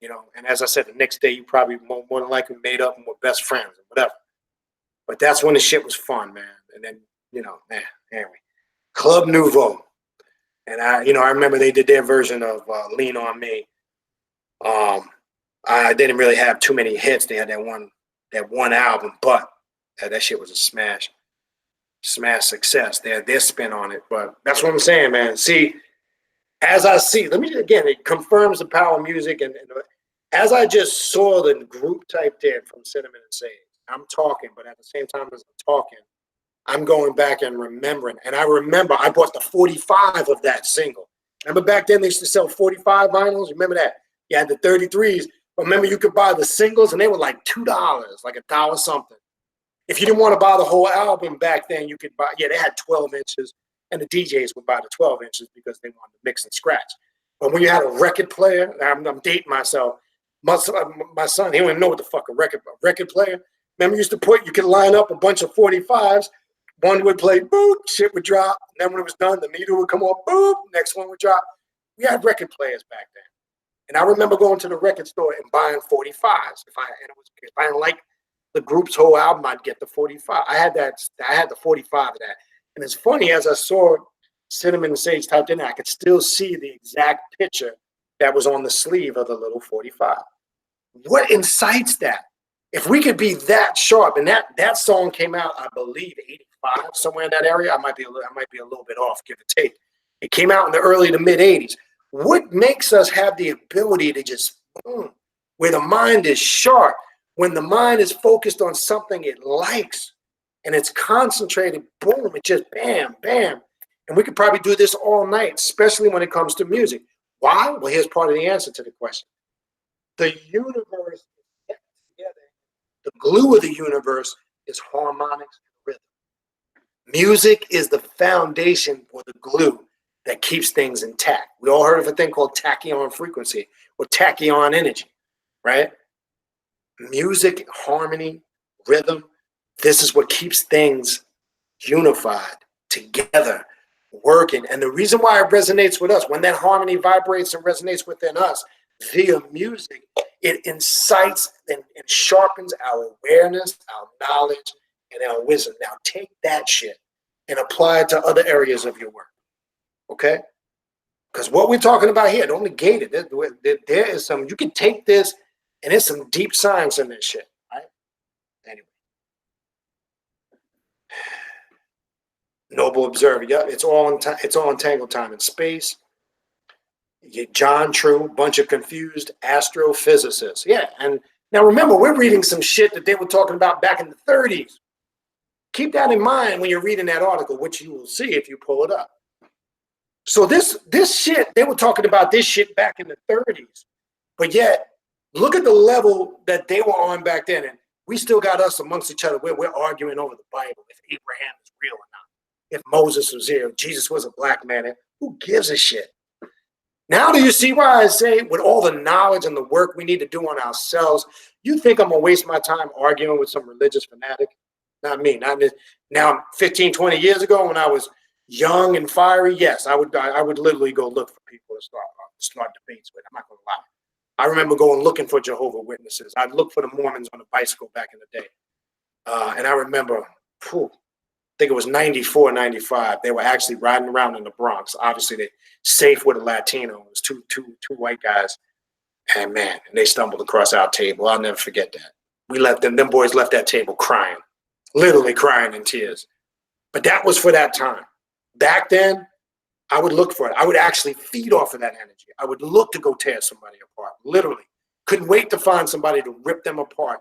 you know. And as I said, the next day you probably more than likely made up and were best friends or whatever. But that's when the shit was fun, man. And then, you know, man, anyway. Club Nouveau. And I remember they did their version of Lean on Me. I didn't really have too many hits. They had that one album, but that shit was a smash success. They had their spin on it. But that's what I'm saying, man. See, it confirms the power of music. And as I just saw the group typed in from Cinnamon and Sage, I'm talking, but at the same time as I'm talking, I'm going back and remembering. And I remember I bought the 45 of that single. Remember back then they used to sell 45 vinyls? Remember that? You had the 33s. But remember you could buy the singles and they were like $2, like $1 something. If you didn't want to buy the whole album back then, you could buy, they had 12 inches. And the DJs would buy the 12 inches because they wanted to mix and scratch. But when you had a record player, I'm dating myself. My son, he don't even know what the fuck a record player. Remember, you could line up a bunch of 45s. One would play, boop, shit would drop. And then when it was done, the needle would come off, boop, next one would drop. We had record players back then. And I remember going to the record store and buying 45s. If I didn't like the group's whole album, I'd get the 45. I had the 45 of that. And it's funny, as I saw Cinnamon and Sage typed in, I could still see the exact picture that was on the sleeve of the little 45. What incites that? If we could be that sharp, and that song came out, I believe, 85, somewhere in that area. I might be a little bit off, give or take. It came out in the early to mid 80s. What makes us have the ability to just, where the mind is sharp, when the mind is focused on something it likes, and it's concentrated, boom, it just bam, bam. And we could probably do this all night, especially when it comes to music. Why? Well, here's part of the answer to the question. The universe is kept together. The glue of the universe is harmonics and rhythm. Music is the foundation or the glue that keeps things intact. We all heard of a thing called tachyon frequency or tachyon energy, right? Music, harmony, rhythm, this is what keeps things unified, together, working. And the reason why it resonates with us, when that harmony vibrates and resonates within us via music, it incites and sharpens our awareness, our knowledge, and our wisdom. Now take that shit and apply it to other areas of your work, okay? Because what we're talking about here, don't negate it. There is some, you can take this, and there's some deep science in this shit, right? Anyway. Noble Observer. Yeah, it's all entangled time and space. John True, bunch of confused astrophysicists. Yeah, and now remember, we're reading some shit that they were talking about back in the 30s. Keep that in mind when you're reading that article, which you will see if you pull it up. So this shit, they were talking about this shit back in the 30s. But yet, look at the level that they were on back then. And we still got us amongst each other where we're arguing over the Bible, if Abraham is real or not. If Moses was here, if Jesus was a black man, who gives a shit? Now do you see why I say with all the knowledge and the work we need to do on ourselves, you think I'm going to waste my time arguing with some religious fanatic? Not me. Not me. Now, 15, 20 years ago when I was young and fiery, yes, I would literally go look for people to start debates with. I'm not going to lie. I remember going looking for Jehovah's Witnesses. I'd look for the Mormons on a bicycle back in the day. And I remember, I think it was 94, 95. They were actually riding around in the Bronx. Obviously, they safe with a Latino. It was two white guys. And man, they stumbled across our table. I'll never forget that. We left them boys left that table crying, literally crying in tears. But that was for that time. Back then, I would look for it. I would actually feed off of that energy. I would look to go tear somebody apart, literally. Couldn't wait to find somebody to rip them apart.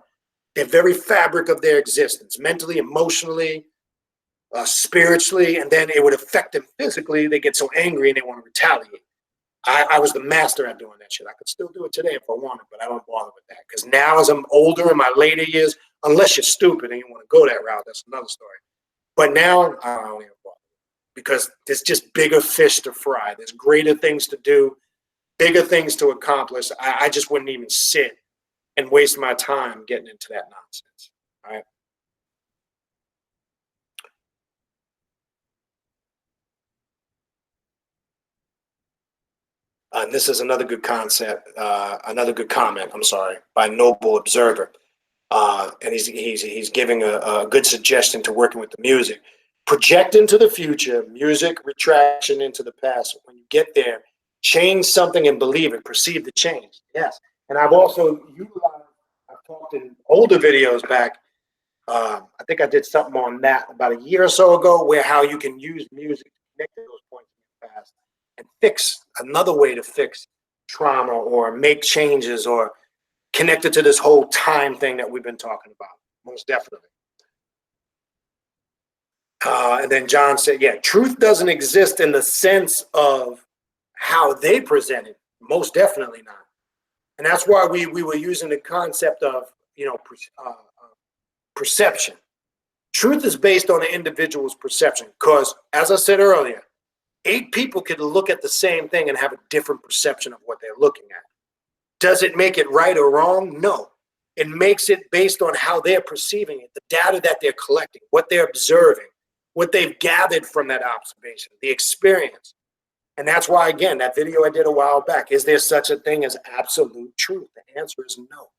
The very fabric of their existence, mentally, emotionally, spiritually, and then it would affect them physically. They get so angry and they want to retaliate. I was the master at doing that shit. I could still do it today if I wanted, but I don't bother with that. Because now as I'm older in my later years, unless you're stupid and you want to go that route, that's another story. But now, I don't even bother. Because there's just bigger fish to fry. There's greater things to do, bigger things to accomplish. I just wouldn't even sit and waste my time getting into that nonsense. All right. And this is another good concept, another good comment, I'm sorry, by Noble Observer. And he's giving a good suggestion to working with the music. Project into the future, music, retraction into the past. When you get there, change something and believe it, perceive the change. Yes. And I've also utilized, I've talked in older videos back, I think I did something on that about a year or so ago, where how you can use music to connect to those points in the past and fix another way to fix trauma or make changes or connect it to this whole time thing that we've been talking about. Most definitely. And then John said, yeah, truth doesn't exist in the sense of how they present it. Most definitely not. And that's why we were using the concept of, perception. Truth is based on an individual's perception because, as I said earlier, 8 people could look at the same thing and have a different perception of what they're looking at. Does it make it right or wrong? No. It makes it based on how they're perceiving it, the data that they're collecting, what they're observing, what they've gathered from that observation, the experience. And that's why, again, that video I did a while back, is there such a thing as absolute truth? The answer is no.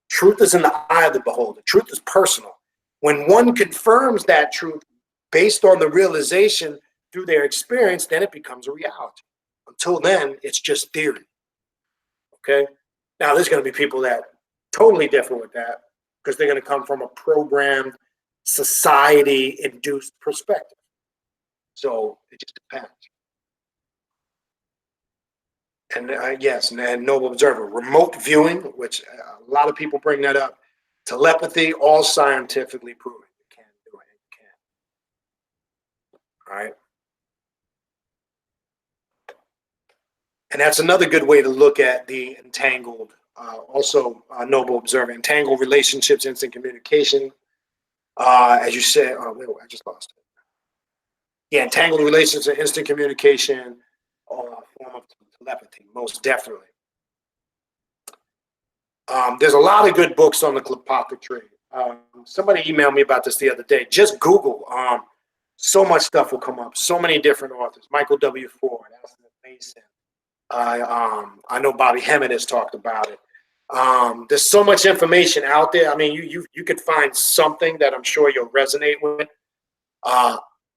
Truth is in the eye of the beholder. Truth is personal. When one confirms that truth based on the realization through their experience, then it becomes a reality. Until then, it's just theory. Okay? Now, there's going to be people that totally differ with that because they're going to come from a programmed, society-induced perspective. So it just depends. And yes, and Noble Observer, remote viewing, which a lot of people bring that up. Telepathy, all scientifically proven. You can do it. You can. All right. And that's another good way to look at the entangled. Also, Noble Observer, entangled relationships, instant communication. As you said, wait, I just lost it. Yeah, entangled relationships and instant communication, form of telepathy, most definitely. There's a lot of good books on the Qliphothic tree. Somebody emailed me about this the other day. Just Google. So much stuff will come up. So many different authors. Michael W. Ford, Alison Mason. I know Bobby Hemmett has talked about it. There's so much information out there. I mean, you could find something that I'm sure you'll resonate with.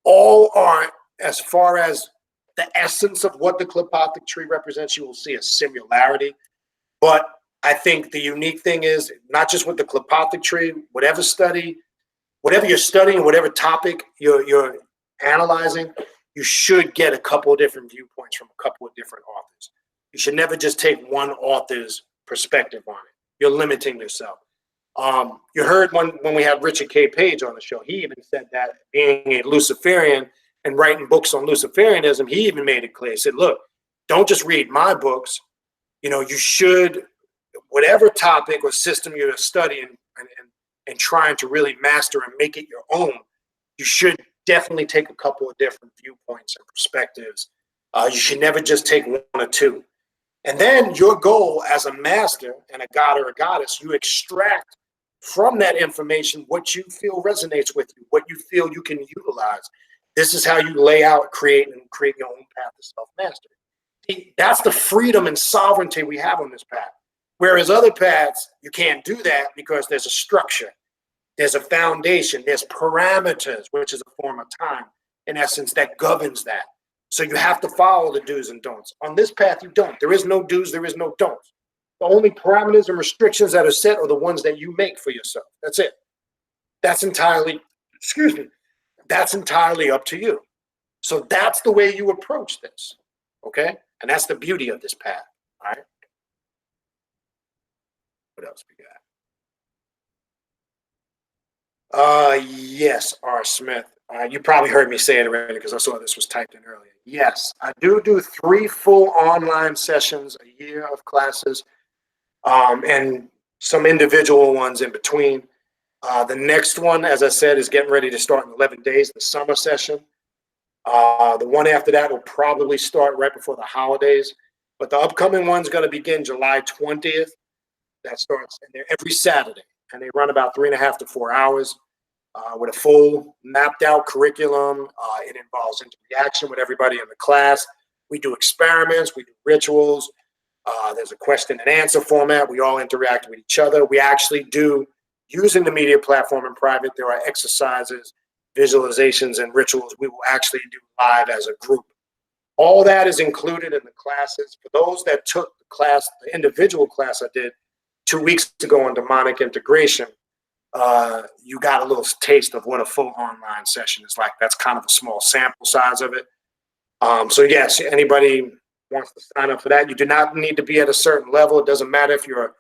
All are, as far as the essence of what the Qliphothic tree represents, you will see a similarity. But I think the unique thing is not just with the Qliphothic tree, whatever you're studying, whatever topic you're analyzing, you should get a couple of different viewpoints from a couple of different authors. You should never just take one author's perspective on it. You're limiting yourself. You heard when we had Richard K. Page on the show, he even said that being a Luciferian and writing books on Luciferianism, he even made it clear. He said, look, don't just read my books. You should, whatever topic or system you're studying and trying to really master and make it your own, you should definitely take a couple of different viewpoints and perspectives. You should never just take one or two. And then your goal as a master and a god or a goddess, you extract from that information what you feel resonates with you, what you feel you can utilize. This is how you lay out, create your own path to self-mastery. That's the freedom and sovereignty we have on this path. Whereas other paths, you can't do that because there's a structure, there's a foundation, there's parameters, which is a form of time, in essence, that governs that. So you have to follow the do's and don'ts. On this path, you don't. There is no do's, there is no don'ts. The only parameters and restrictions that are set are the ones that you make for yourself. That's it. That's entirely, that's entirely up to you. So that's the way you approach this, okay? And that's the beauty of this path, all right? What else we got? Yes, R. Smith. You probably heard me say it already because I saw this was typed in earlier. Yes, I do 3 full online sessions a year of classes, and some individual ones in between. The next one, as I said, is getting ready to start in 11 days, the summer session. The one after that will probably start right before the holidays. But the upcoming one's going to begin July 20th. That starts, and they're every Saturday. And they run about 3.5 to 4 hours with a full mapped out curriculum. It involves interaction with everybody in the class. We do experiments, we do rituals. There's a question and answer format. We all interact with each other. We actually do, using the media platform in private, there are exercises, visualizations, and rituals we will actually do live as a group. All that is included in the classes. For those that took the class, the individual class I did 2 weeks ago on demonic integration, you got a little taste of what a full online session is like. That's kind of a small sample size of it. So yes, anybody wants to sign up for that. You do not need to be at a certain level. It doesn't matter if you're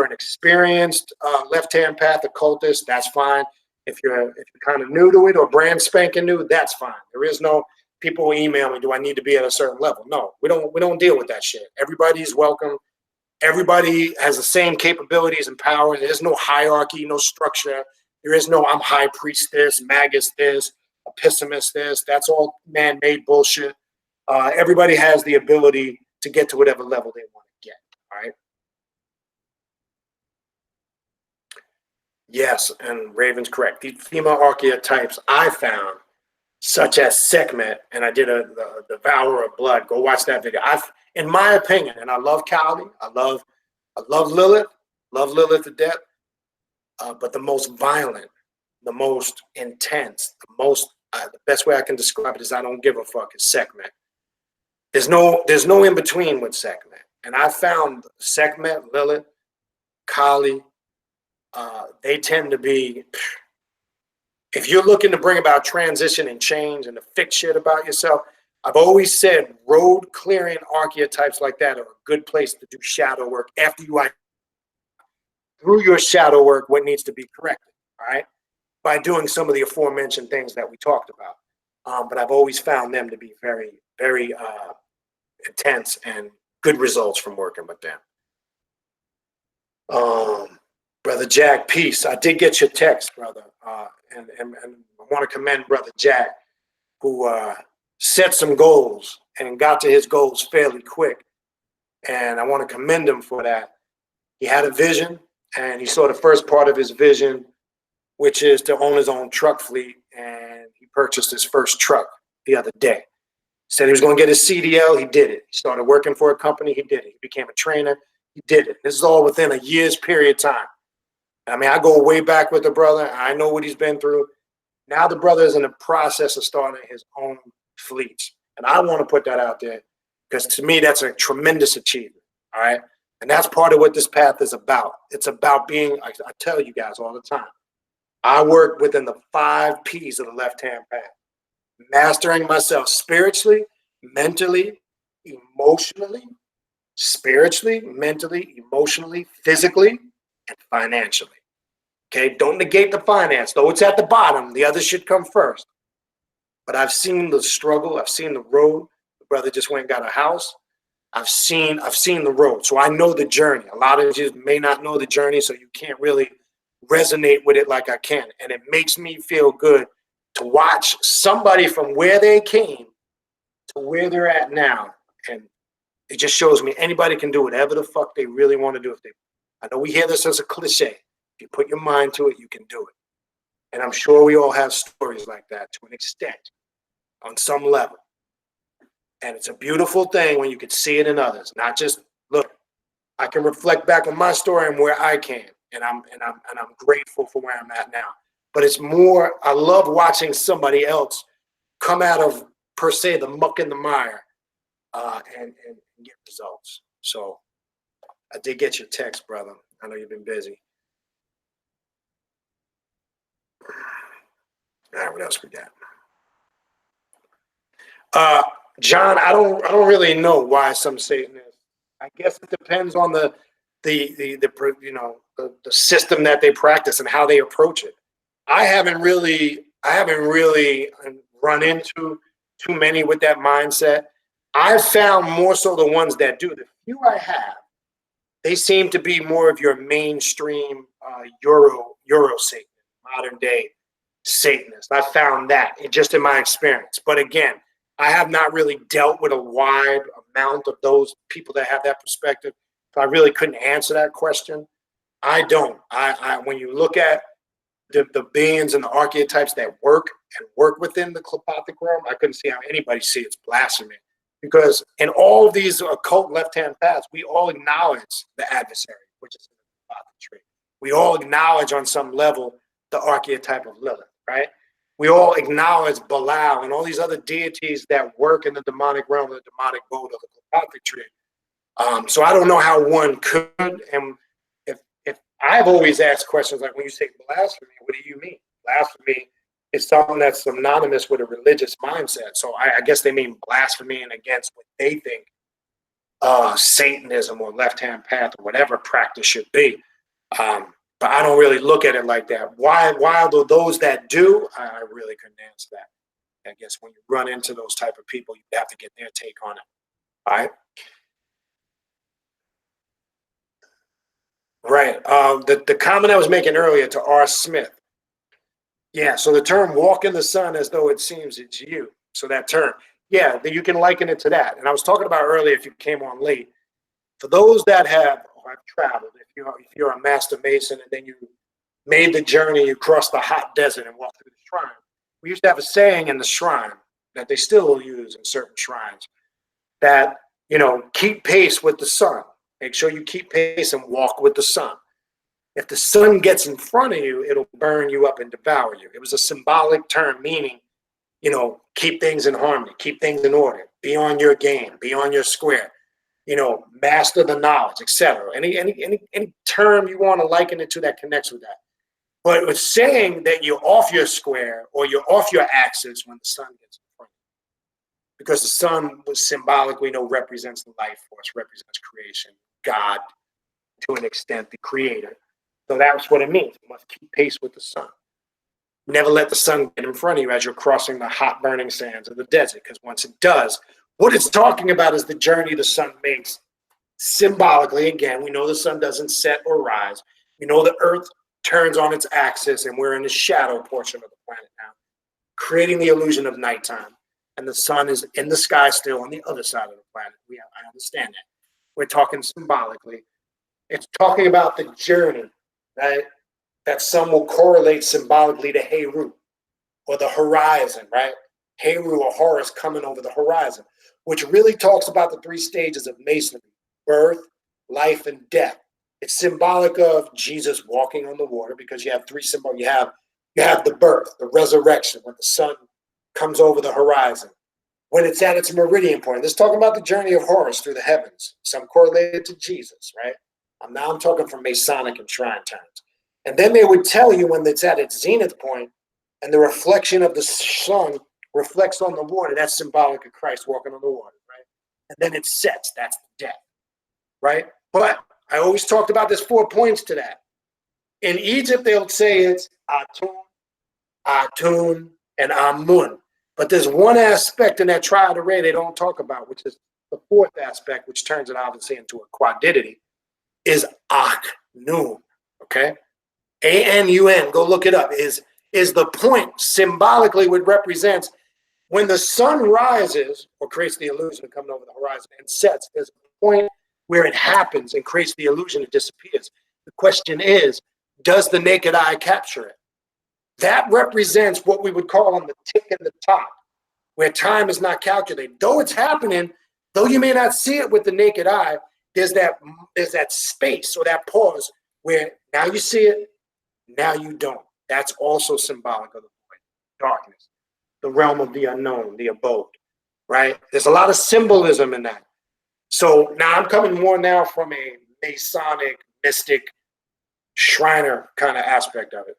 an experienced left-hand path occultist, that's fine. If you're kind of new to it or brand spanking new, that's fine. There is no people will email me, do I need to be at a certain level? No, we don't deal with that shit. Everybody's welcome. Everybody has the same capabilities and powers. There's no hierarchy, no structure. There is no I'm high priest this, magus this, epissimist this. That's all man-made bullshit. Everybody has the ability to get to whatever level they want to get. All right. Yes, and Raven's correct. The female archetypes I found, such as Sekhmet, and I did the Devourer of Blood. Go watch that video. In my opinion, and I love Kali, I love Lilith to death. But the most violent, the most intense, the best way I can describe it is I don't give a fuck is Sekhmet. There's no in between with Sekhmet, and I found Sekhmet, Lilith, Kali. They tend to be, if you're looking to bring about transition and change and to fix shit about yourself, I've always said road clearing archetypes like that are a good place to do shadow work after you through your shadow work what needs to be corrected, all right, by doing some of the aforementioned things that we talked about. But I've always found them to be very, very intense and good results from working with them. Brother Jack, peace. I did get your text, brother. And I want to commend Brother Jack, who set some goals and got to his goals fairly quick. And I want to commend him for that. He had a vision, and he saw the first part of his vision, which is to own his own truck fleet. And he purchased his first truck the other day. Said he was going to get his CDL. He did it. He started working for a company. He did it. He became a trainer. He did it. This is all within a year's period of time. I mean, I go way back with the brother. I know what he's been through. Now the brother is in the process of starting his own fleets. And I want to put that out there because to me, that's a tremendous achievement. All right. And that's part of what this path is about. It's about being, I tell you guys all the time, I work within the 5 P's of the left-hand path. Mastering myself spiritually, mentally, emotionally, physically, and financially. Okay, don't negate the finance, though it's at the bottom. The others should come first. But I've seen the struggle. I've seen the road. The brother just went and got a house. I've seen the road, so I know the journey. A lot of you may not know the journey, so you can't really resonate with it like I can. And it makes me feel good to watch somebody from where they came to where they're at now. And it just shows me anybody can do whatever the fuck they really want to do. I know we hear this as a cliche. If you put your mind to it, you can do it. And I'm sure we all have stories like that to an extent, on some level. And it's a beautiful thing when you can see it in others, not just look. I can reflect back on my story and where I can, and I'm grateful for where I'm at now. But it's more, I love watching somebody else come out of, per se, the muck and the mire and get results. So I did get your text, brother. I know you've been busy. All right, what else we got? John, I don't really know why some Satanists. I guess it depends on the system that they practice and how they approach it. I haven't really run into too many with that mindset. I've found more so the ones that do. The few I have, they seem to be more of your mainstream Euro Satan, modern day Satanist. I found that just in my experience. But again, I have not really dealt with a wide amount of those people that have that perspective. So I really couldn't answer that question. I don't. When you look at the beings and the archetypes that work within the Qliphothic realm, I couldn't see how anybody see it's blasphemy. Because in all of these occult left-hand paths, we all acknowledge the adversary, which is the Qliphothic tree. We all acknowledge on some level the archetype of Lilith, right? We all acknowledge Belial and all these other deities that work in the demonic realm, the demonic mode of the Qliphothic tree. So I don't know how one could, and if I've always asked questions like, when you say blasphemy, what do you mean? Blasphemy is something that's synonymous with a religious mindset. So I guess they mean blasphemy and against what they think Satanism or left-hand path or whatever practice should be. But I don't really look at it like that. Why do those that do, I really couldn't answer that. I guess when you run into those type of people, you have to get their take on it. All right. Right. The comment I was making earlier to R. Smith. Yeah, so the term walk in the sun as though it seems it's you. So that term, yeah, you can liken it to that. And I was talking about earlier, if you came on late, for those that have traveled, if you're a master mason and then you made the journey, you crossed the hot desert and walked through the shrine. We used to have a saying in the shrine that they still use in certain shrines that, keep pace with the sun. Make sure you keep pace and walk with the sun. If the sun gets in front of you, it'll burn you up and devour you. It was a symbolic term meaning, keep things in harmony, keep things in order, be on your game, be on your square, master the knowledge, etc. Any term you want to liken it to that connects with that. But it was saying that you're off your square or you're off your axis when the sun gets in front of you. Because the sun was symbolically, represents the life force, represents creation, God, to an extent, the creator. So that's what it means. You must keep pace with the sun. Never let the sun get in front of you as you're crossing the hot burning sands of the desert, because once it does, what it's talking about is the journey the sun makes symbolically. Again, we know the sun doesn't set or rise. We know the earth turns on its axis and we're in the shadow portion of the planet now, creating the illusion of nighttime. And the sun is in the sky still on the other side of the planet. I understand that. We're talking symbolically. It's talking about the journey, right? That some will correlate symbolically to Heru or the horizon, right? Heru or Horus coming over the horizon, which really talks about the three stages of masonry: birth, life, and death. It's symbolic of Jesus walking on the water because you have three symbols. You have the birth, the resurrection, when the sun comes over the horizon. When it's at its meridian point. This is talking about the journey of Horus through the heavens. Some correlated to Jesus, right? Now I'm talking from Masonic and shrine times. And then they would tell you when it's at its zenith point and the reflection of the sun reflects on the water. That's symbolic of Christ walking on the water, right? And then it sets. That's the death, right? But I always talked about there's 4 points to that. In Egypt, they'll say it's Atun, Atun, and Amun. But there's one aspect in that triad array they don't talk about, which is the fourth aspect, which turns it obviously into a quadidity, is Aknun, okay? A-N-U-N, go look it up, is the point symbolically what represents when the sun rises or creates the illusion of coming over the horizon and sets. There's a point where it happens and creates the illusion, it disappears. The question is, does the naked eye capture it? That represents what we would call on the tick in the top, where time is not calculated. Though it's happening, though you may not see it with the naked eye, there's that space or that pause where now you see it, now you don't. That's also symbolic of the void, darkness, the realm of the unknown, the abode, right? There's a lot of symbolism in that. So now I'm coming more now from a Masonic, mystic, Shriner kind of aspect of it.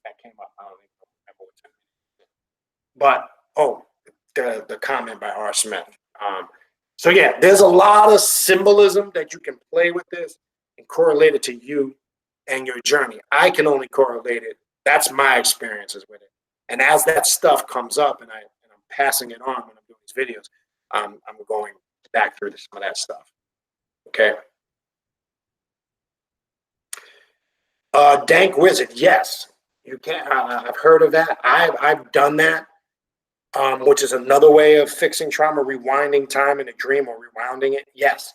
That came up. I don't even remember what. But the comment by R. Smith. So yeah, there's a lot of symbolism that you can play with this and correlate it to you and your journey. I can only correlate it. That's my experiences with it. And as that stuff comes up, and I'm passing it on when I'm doing these videos, I'm going back through some of that stuff. Okay. Dank Wizard, yes, you can. I've heard of that. I've done that, which is another way of fixing trauma, rewinding time in a dream or rewounding it. Yes,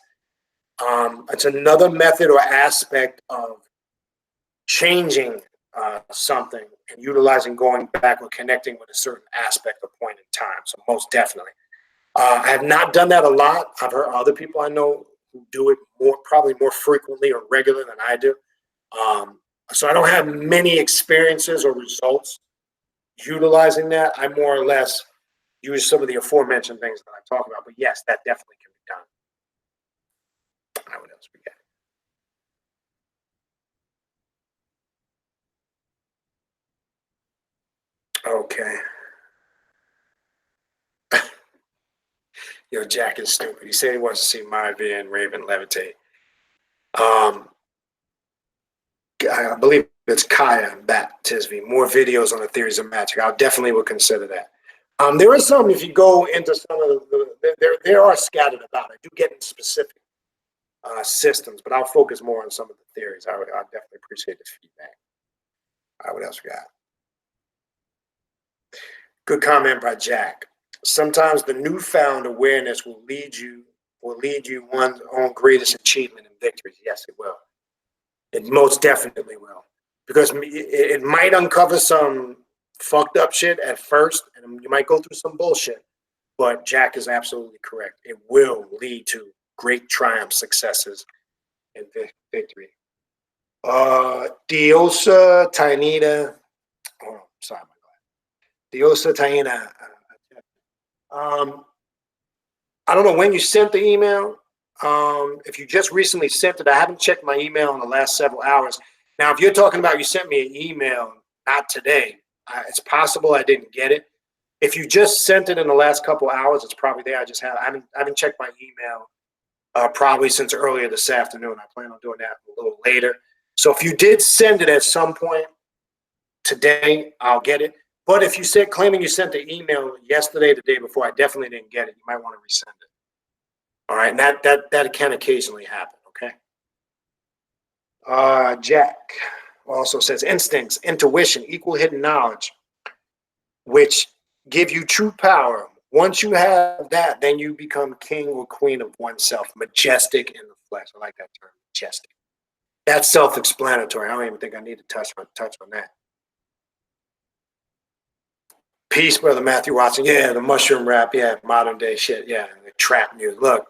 it's another method or aspect of changing something and utilizing going back or connecting with a certain aspect or point in time. So most definitely. I have not done that a lot. I've heard other people I know who do it probably more frequently or regular than I do. So I don't have many experiences or results utilizing that. I more or less use some of the aforementioned things that I talk about. But yes, that definitely can be done. What else we got? Okay. Yo, Jack is stupid. He said he wants to see Marvin and Raven levitate. I believe it's Kaya and Bat Tisby. More videos on the theories of magic. I definitely would consider that. There is some, if you go into some of there are scattered about. I do get in specific systems, but I'll focus more on some of the theories. I definitely appreciate the feedback. All right, what else we got? Good comment by Jack. Sometimes the newfound awareness will lead you one's own greatest achievement and victories. Yes, it will. It most definitely will, because it might uncover some fucked up shit at first, and you might go through some bullshit. But Jack is absolutely correct. It will lead to great triumph, successes, and victory. Diosa Tainita. Oh, sorry, my God. Diosa Taina. I don't know when you sent the email. If you just recently sent it, I haven't checked my email in the last several hours. Now, if you're talking about you sent me an email, not today, it's possible I didn't get it. If you just sent it in the last couple hours, it's probably there. I haven't checked my email probably since earlier this afternoon. I plan on doing that a little later. So if you did send it at some point today, I'll get it. But if you said claiming you sent the email yesterday, the day before, I definitely didn't get it. You might want to resend it. All right, and that can occasionally happen. Okay. Jack also says instincts, intuition, equal hidden knowledge, which give you true power. Once you have that, then you become king or queen of oneself, majestic in the flesh. I like that term, majestic. That's self-explanatory. I don't even think I need to touch on that. Peace, brother Matthew Watson. Yeah, the mushroom rap. Yeah, modern day shit. Yeah, the trap music. Look,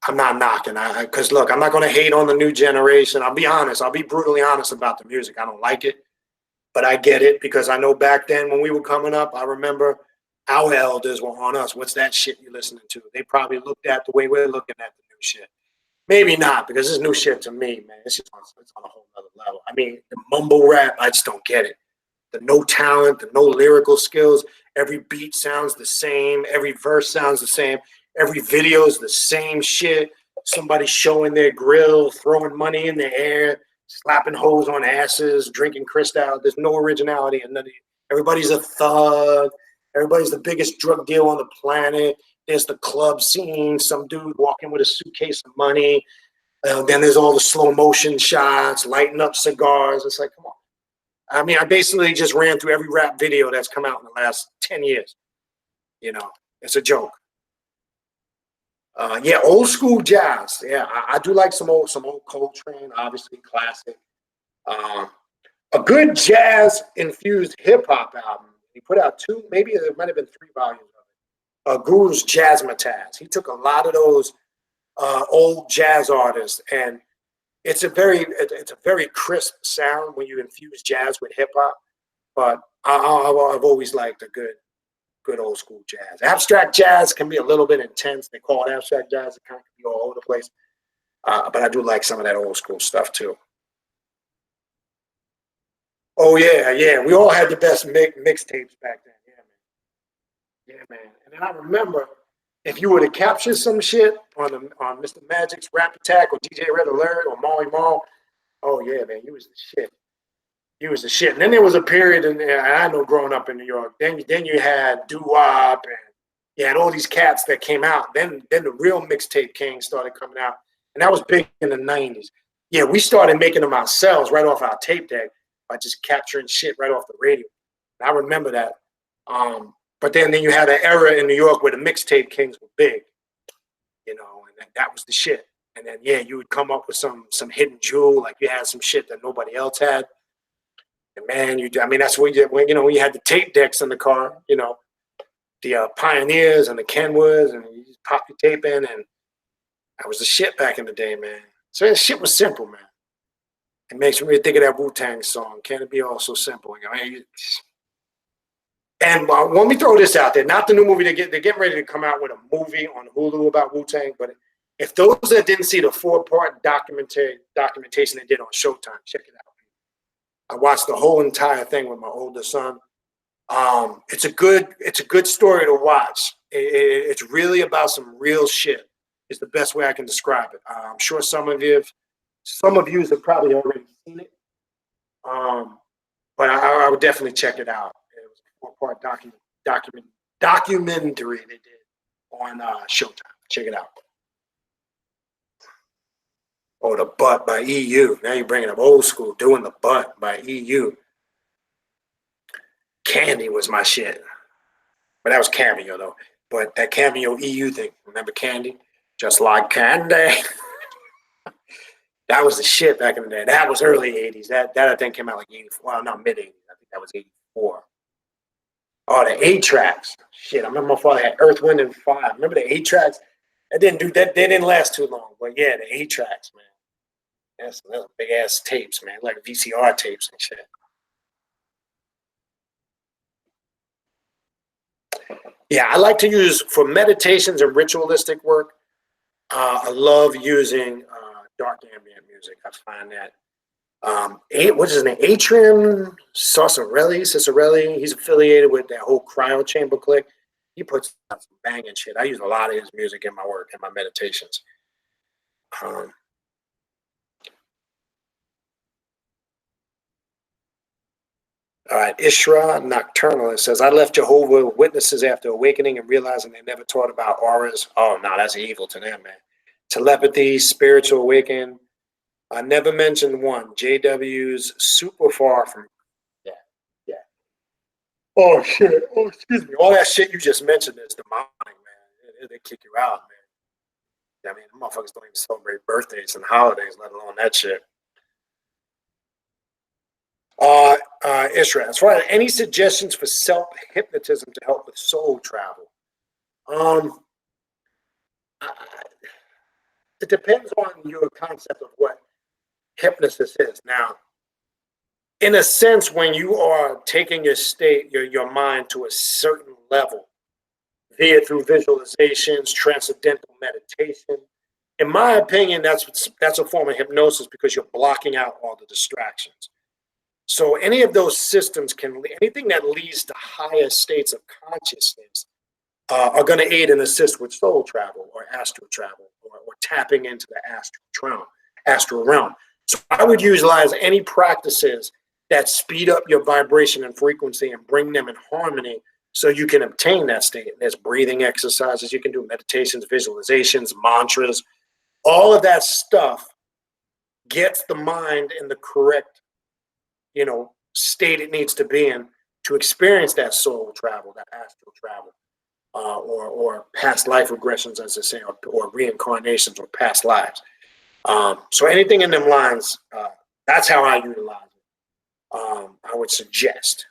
I'm not knocking. Because look, I'm not going to hate on the new generation. I'll be honest. I'll be brutally honest about the music. I don't like it, but I get it because I know back then when we were coming up, I remember our elders were on us. What's that shit you're listening to? They probably looked at the way we're looking at the new shit. Maybe not, because it's new shit to me, man. It's on a whole other level. I mean, the mumble rap, I just don't get it. The no talent, the no lyrical skills. Every beat sounds the same. Every verse sounds the same. Every video is the same shit. Somebody showing their grill, throwing money in the air, slapping hoes on asses, drinking Cristal. There's no originality in none of it. Everybody's a thug. Everybody's the biggest drug deal on the planet. There's the club scene. Some dude walking with a suitcase of money. Then there's all the slow motion shots, lighting up cigars. It's like, come on. I mean, I basically just ran through every rap video that's come out in the last 10 years. You know, it's a joke. Yeah, old school jazz. Yeah, I do like some old Coltrane, obviously classic. A good jazz infused hip hop album. He put out two, maybe there might have been 3 volumes of it. Guru's Jazzmatazz. He took a lot of those old jazz artists, and it's a very crisp sound when you infuse jazz with hip hop. But I've always liked a good old school jazz. Abstract jazz can be a little bit intense. They call it abstract jazz. It kind of can be all over the place. But I do like some of that old school stuff too. Oh yeah. We all had the best mixtapes back then. Yeah, man. And then I remember if you were to capture some shit on Mr. Magic's Rap Attack or DJ Red Alert or Molly Mall, oh yeah, man, you was the shit. You was the shit. And then there was a period in there, I know growing up in New York, then you had doo-wop and you had all these cats that came out. Then the real mixtape king started coming out. And that was big in the 90s. Yeah, we started making them ourselves right off our tape deck by just capturing shit right off the radio. And I remember that. But then you had an era in New York where the mixtape kings were big, you know, and that was the shit. And then, yeah, you would come up with some hidden jewel, like you had some shit that nobody else had. And man, that's when you had the tape decks in the car, you know. the Pioneers and the Kenwoods, and you just pop your tape in, and that was the shit back in the day, man. So that shit was simple, man. It makes me think of that Wu-Tang song. Can it be all so simple? And let me throw this out there. Not the new movie. They're getting ready to come out with a movie on Hulu about Wu-Tang. But if those that didn't see the 4-part documentation they did on Showtime, check it out. I watched the whole entire thing with my older son. It's a good story to watch. It's really about some real shit. Is the best way I can describe it. I'm sure some of you have probably already seen it. But I would definitely check it out. It was a 4-part documentary they did on Showtime. Check it out. Oh, The Butt by EU. Now you're bringing up old school. Doing the Butt by EU. Candy was my shit. But that was Cameo, though. But that Cameo EU thing, remember Candy? Just like candy. That was the shit back in the day. That was early 80s. That I think came out like 84. Well, not mid 80s. I think that was 84. Oh, the 8-tracks. Shit, I remember my father had Earth, Wind, and Fire. Remember the 8-tracks? That didn't do that. They didn't last too long. But yeah, the 8-tracks, man. That's big ass tapes, man. Like VCR tapes and shit. Yeah, I like to use for meditations and ritualistic work. I love using dark ambient music. I find that what's his name? Atrium Cicerelli. He's affiliated with that whole cryo chamber clique. He puts out some banging shit. I use a lot of his music in my work and my meditations. All right, Ishra Nocturnal. It says, I left Jehovah Witnesses after awakening and realizing they never taught about auras. Oh, no, that's evil to them, man. Telepathy, spiritual awakening. I never mentioned one. JW's super far from. Yeah. Oh, shit. Oh, excuse me. All that shit you just mentioned is demonic, man. They kick you out, man. I mean, the motherfuckers don't even celebrate birthdays and holidays, let alone that shit. Ishra, as far as any suggestions for self-hypnotism to help with soul travel? It depends on your concept of what hypnosis is. Now, in a sense, when you are taking your mind to a certain level, be it through visualizations, transcendental meditation, in my opinion, that's a form of hypnosis because you're blocking out all the distractions. So any of those systems anything that leads to higher states of consciousness are going to aid and assist with soul travel or astral travel or tapping into the astral realm. So I would utilize any practices that speed up your vibration and frequency and bring them in harmony so you can obtain that state. There's breathing exercises. You can do meditations, visualizations, mantras. All of that stuff gets the mind in the correct state it needs to be in to experience that soul travel, that astral travel, or past life regressions, as they say, or reincarnations or past lives. So anything in them lines, that's how I utilize it. I would suggest.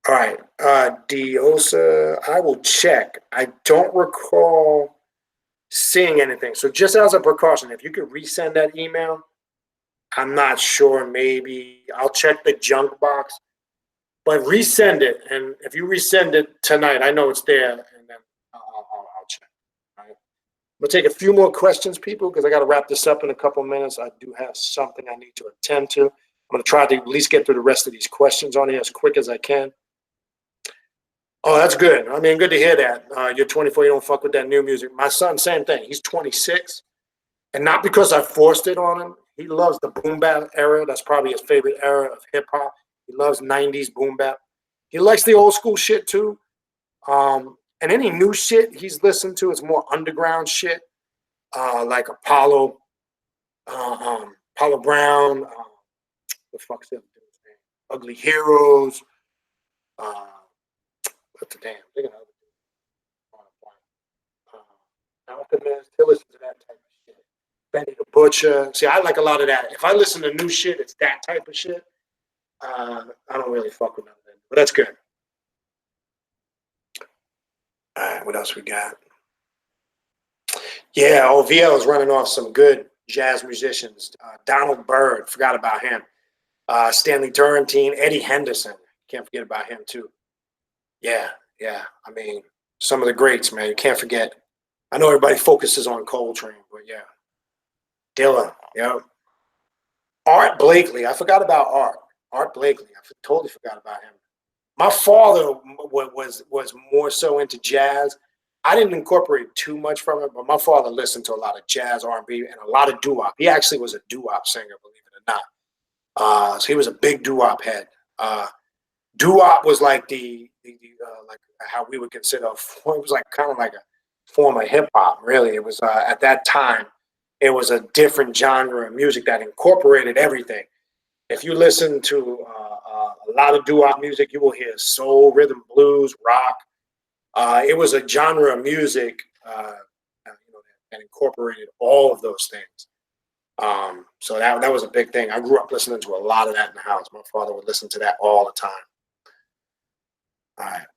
All right, Diosa, I will check. I don't recall seeing anything. So just as a precaution, if you could resend that email, I'm not sure. Maybe I'll check the junk box, but resend it. And if you resend it tonight, I know it's there, and then I'll check. All right. We'll take a few more questions, people, because I got to wrap this up in a couple of minutes. I do have something I need to attend to. I'm going to try to at least get through the rest of these questions on here as quick as I can. Oh, that's good. I mean, good to hear that. You're 24, you don't fuck with that new music. My son, same thing. He's 26. And not because I forced it on him. He loves the boom bap era. That's probably his favorite era of hip hop. He loves 90s boom bap. He likes the old school shit too. And any new shit he's listened to is more underground shit, like Apollo Brown, the fuck's that dude's name? Ugly Heroes. What's the damn? They're gonna Alchemist. He'll listen to that type of shit. Benny the Butcher. See, I like a lot of that. If I listen to new shit, it's that type of shit. I don't really fuck with none of them, but that's good. All right, what else we got? Yeah, OVL is running off some good jazz musicians. Donald Byrd, forgot about him. Stanley Turrentine, Eddie Henderson, can't forget about him too. Yeah, yeah. I mean, some of the greats, man. You can't forget. I know everybody focuses on Coltrane, but yeah. Dylan, yeah. Art Blakely, I forgot about Art. Art Blakely, I totally forgot about him. My father was more so into jazz. I didn't incorporate too much from it, but my father listened to a lot of jazz, R&B, and a lot of doo-wop. He actually was a doo-wop singer, believe it or not. So he was a big doo-wop head. Doo-wop was like like how we would consider it was like kind of like a form of hip hop. Really, it was at that time. It was a different genre of music that incorporated everything. If you listen to a lot of doo-wop music, you will hear soul, rhythm, blues, rock. It was a genre of music, that incorporated all of those things. So that was a big thing. I grew up listening to a lot of that in the house. My father would listen to that all the time. All right.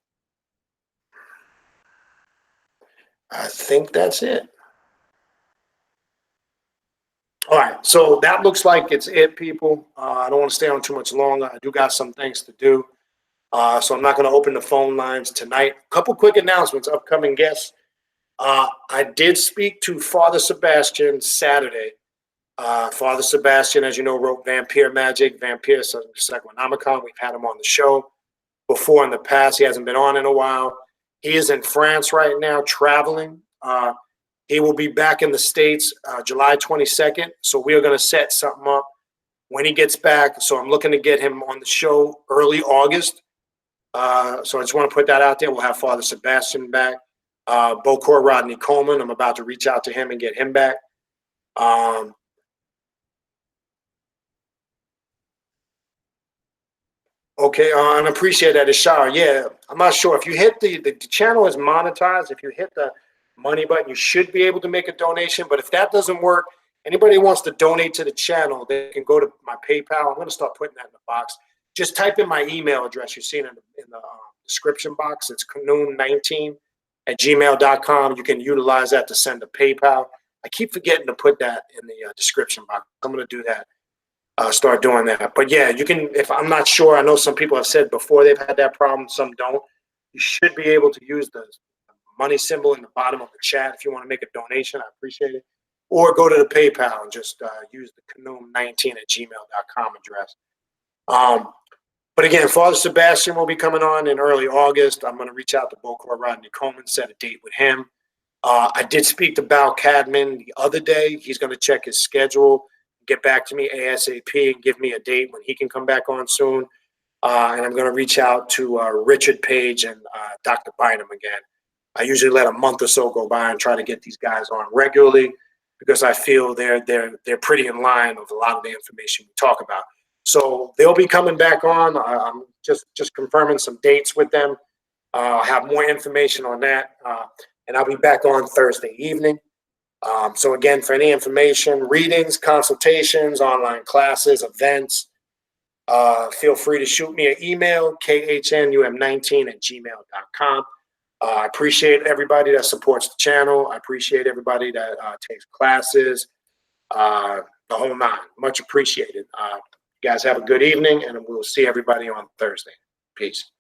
I think that's it. All right. So that looks like it's it, people. I don't want to stay on too much longer. I do got some things to do. So I'm not going to open the phone lines tonight. A couple quick announcements, upcoming guests. I did speak to Father Sebastian Saturday. Father Sebastian, as you know, wrote Vampire Magic, Vampire Psychonomicon. We've had him on the show before in the past. He hasn't been on in a while. He is in France right now, traveling. He will be back in the States July 22nd. So we are going to set something up when he gets back. So I'm looking to get him on the show early August. So I just want to put that out there. We'll have Father Sebastian back. Bokor Rodney Coleman, I'm about to reach out to him and get him back. Okay, and I appreciate that, Ishar. Yeah, I'm not sure. If you hit the channel is monetized, if you hit the money button, you should be able to make a donation. But if that doesn't work, anybody who wants to donate to the channel, they can go to my PayPal. I'm going to start putting that in the box. Just type in my email address. You're seeing it in the description box. It's canoon19@gmail.com. You can utilize that to send a PayPal. I keep forgetting to put that in the description box. I'm going to do that. Start doing that. But yeah, you can, if I'm not sure, I know some people have said before they've had that problem, some don't. You should be able to use the money symbol in the bottom of the chat if you want to make a donation. I appreciate it. Or go to the PayPal and just use the canoon19@gmail.com address. But again, Father Sebastian will be coming on in early August. I'm going to reach out to Bokor Rodney Coleman, set a date with him. I did speak to Bal Cadman the other day. He's going to check his schedule, get back to me ASAP, and give me a date when he can come back on soon. And I'm going to reach out to Richard Page and Dr. Bynum again. I usually let a month or so go by and try to get these guys on regularly because I feel they're pretty in line with a lot of the information we talk about. So they'll be coming back on. I'm just confirming some dates with them. I'll have more information on that. And I'll be back on Thursday evening. So again, for any information, readings, consultations, online classes, events, feel free to shoot me an email, khnum19@gmail.com. I appreciate everybody that supports the channel. I appreciate everybody that takes classes, the whole nine. Much appreciated. You guys have a good evening, and we'll see everybody on Thursday. Peace.